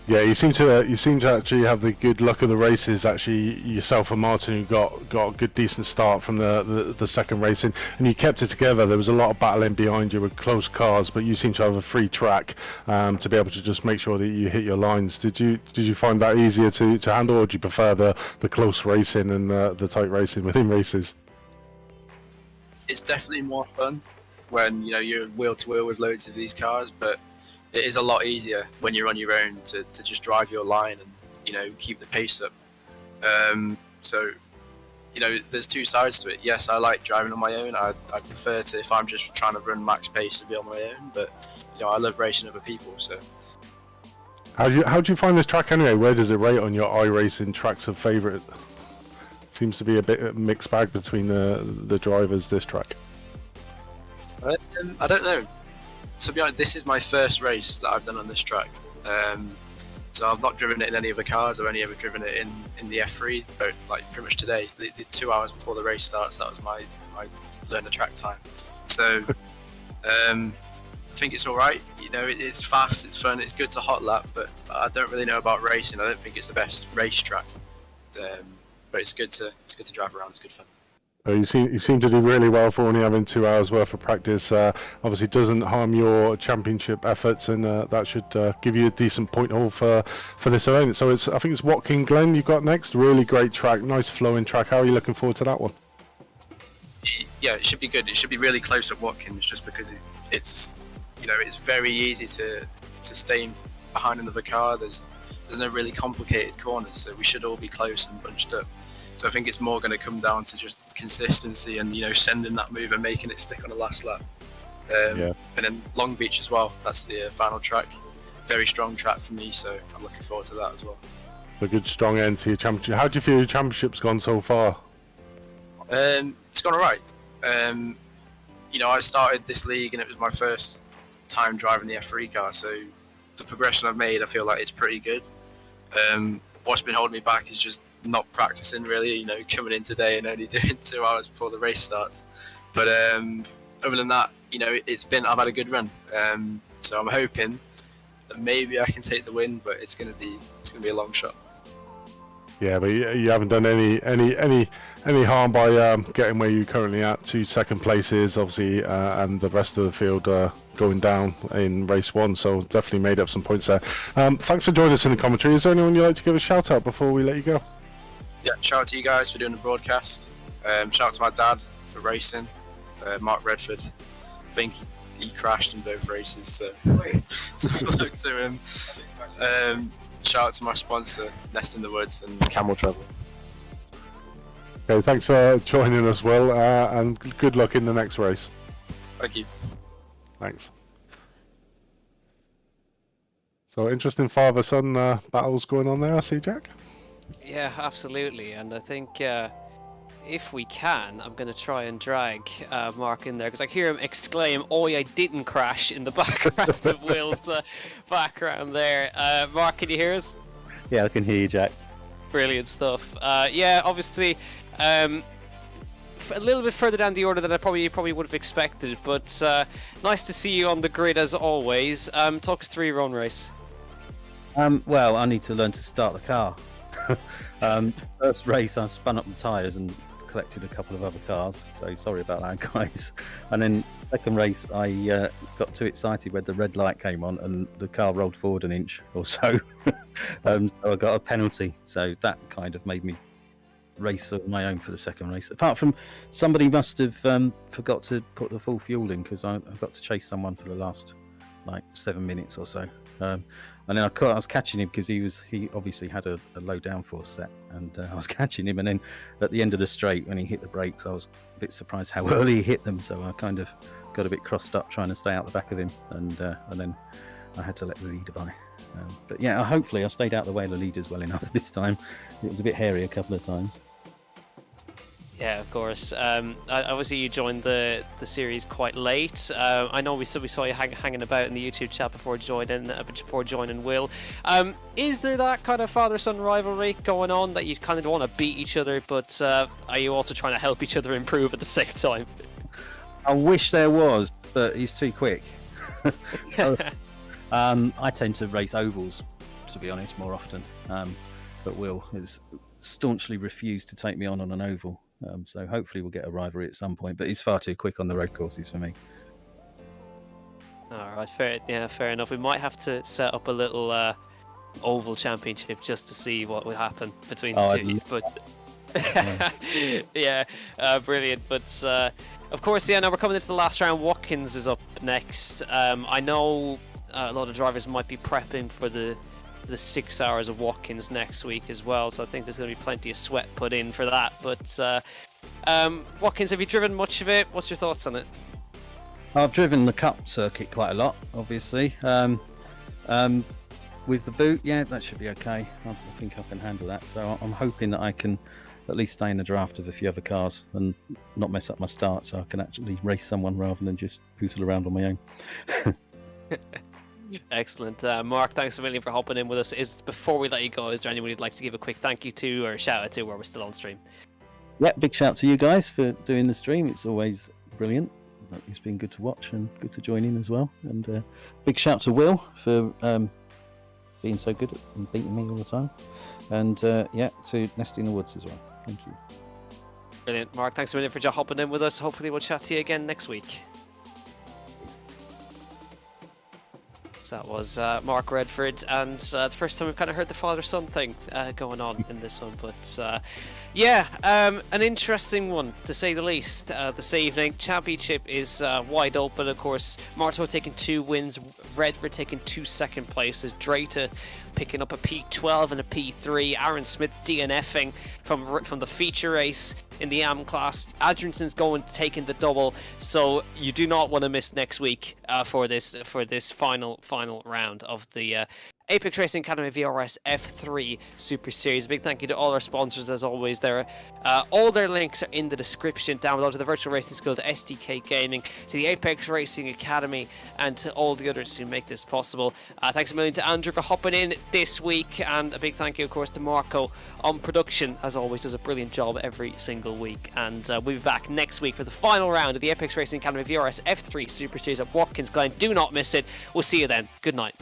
Yeah, you seem to actually have the good luck of the races. Actually, yourself and Martin got a good decent start from the second race, and you kept it together. There was a lot of battling behind you with close cars, but you seem to have a free track to be able to just make sure that you hit your lines. Did you find that easier to handle, or do you prefer the close racing and the tight racing within races? It's definitely more fun when you're wheel to wheel with loads of these cars, but it is a lot easier when you're on your own to just drive your line and keep the pace up. So there's 2 sides to it. Yes, I like driving on my own. I prefer to, if I'm just trying to run max pace, to be on my own. But I love racing other people. So how do you find this track anyway? Where does it rate on your iRacing tracks of favourite? Seems to be a bit of a mixed bag between the drivers, this track. I don't know. To be honest, this is my first race that I've done on this track. So I've not driven it in any other cars. I've only ever driven it in the F3, but like pretty much today, the 2 hours before the race starts, that was my learn the track time. So I think it's all right. It's fast, it's fun, it's good to hot lap, but I don't really know about racing. I don't think it's the best race track. But it's good to drive around. It's good fun. You seem to do really well for only having 2 hours worth of practice. Obviously doesn't harm your championship efforts, and that should give you a decent point haul for this event. So I think it's Watkin Glen you've got next. Really great track, nice flowing track. How are you looking forward to that one? Yeah, it should be good. It should be really close at Watkins, just because it's very easy to stay behind another car. There's no really complicated corners, so we should all be close and bunched up. So I think it's more going to come down to just consistency and sending that move and making it stick on the last lap. And then Long Beach as well. That's the final track. Very strong track for me, so I'm looking forward to that as well. A good strong end to your championship. How do you feel your championship's gone so far? It's gone alright. I started this league and it was my first time driving the F3 car, so the progression I've made, I feel like it's pretty good. What's been holding me back is just not practicing really, coming in today and only doing 2 hours before the race starts. But other than that, I've had a good run. So I'm hoping that maybe I can take the win, but it's gonna be a long shot. Yeah, but you haven't done any any harm by getting where you're currently at, 2 second places, obviously, and the rest of the field going down in race 1. So definitely made up some points there. Thanks for joining us in the commentary. Is there anyone you'd like to give a shout out before we let you go? Yeah, shout out to you guys for doing the broadcast. Shout out to my dad for racing, Mark Redford. I think he crashed in both races, so look to him. Shout out to my sponsor, Nest in the Woods and Camel Travel. Okay, thanks for joining us, Will, and good luck in the next race. Thank you. Thanks. So interesting father-son battles going on there, I see, Jack. Yeah, absolutely, and I think if we can, I'm going to try and drag Mark in there, because I hear him exclaim, "Oi, I didn't crash," in the background of Will's background there. Mark, can you hear us? Yeah, I can hear you, Jack. Brilliant stuff. Yeah, obviously, a little bit further down the order than I probably would have expected, but nice to see you on the grid as always. Talk us through your own race. Well, I need to learn to start the car. First race, I spun up the tyres and collected a couple of other cars, so sorry about that, guys. And then second race, I got too excited when the red light came on and the car rolled forward an inch or so. So I got a penalty, so that kind of made me race on my own for the second race. Apart from somebody must have forgot to put the full fuel in, because I got to chase someone for the last like 7 minutes or so. And then I was catching him because he obviously had a low downforce set, and I was catching him. And then at the end of the straight, when he hit the brakes, I was a bit surprised how early he hit them. So I kind of got a bit crossed up trying to stay out the back of him, and then I had to let the leader by. But yeah, hopefully I stayed out the way of the leaders well enough this time. It was a bit hairy a couple of times. Yeah, of course. Obviously, you joined the series quite late. I know we saw you hanging about in the YouTube chat before joining Will. Is there that kind of father-son rivalry going on that you kind of want to beat each other, but are you also trying to help each other improve at the same time? I wish there was, but he's too quick. I tend to race ovals, to be honest, more often. But Will has staunchly refused to take me on an oval. So hopefully we'll get a rivalry at some point, but he's far too quick on the road courses for me. All right, fair enough. We might have to set up a little oval championship just to see what will happen between the two. But yeah, brilliant. But of course, yeah. Now we're coming into the last round. Watkins is up next. I know a lot of drivers might be prepping for the 6 hours of Watkins next week as well, so I think there's going to be plenty of sweat put in for that. But Watkins, have you driven much of it? What's your thoughts on it? I've driven the Cup circuit quite a lot, obviously. With the boot, yeah, that should be okay. I think I can handle that. So I'm hoping that I can at least stay in the draft of a few other cars and not mess up my start, so I can actually race someone rather than just poodle around on my own. Excellent. Mark, thanks a million for hopping in with us. Before we let you go, is there anyone you'd like to give a quick thank you to or shout out to while we're still on stream? Yeah, big shout to you guys for doing the stream. It's always brilliant. It's been good to watch and good to join in as well. And big shout to Will for being so good and beating me all the time. And yeah, to Nest in the Woods as well. Thank you. Brilliant. Mark, thanks a million for hopping in with us. Hopefully we'll chat to you again next week. That was Mark Redford, and the first time we've kind of heard the father-son thing going on in this one. But yeah, an interesting one to say the least this evening. Championship is wide open, of course. Marto taking 2 wins, Redford taking 2 second places, Drayta picking up a P12 and a P3, Aaron Smith DNFing from the feature race in the AM class. Adrianson's taking the double, so you do not want to miss next week for this final round of the Apex Racing Academy VRS F3 Super Series. A big thank you to all our sponsors as always. All their links are in the description down below, to the Virtual Racing School, to SDK Gaming, to the Apex Racing Academy, and to all the others who make this possible. Thanks a million to Andrew for hopping in this week, and a big thank you of course to Marco on production. As always, does a brilliant job every single week, and we'll be back next week for the final round of the Apex Racing Academy VRS F3 Super Series at Watkins Glen. Do not miss it. We'll see you then. Good night.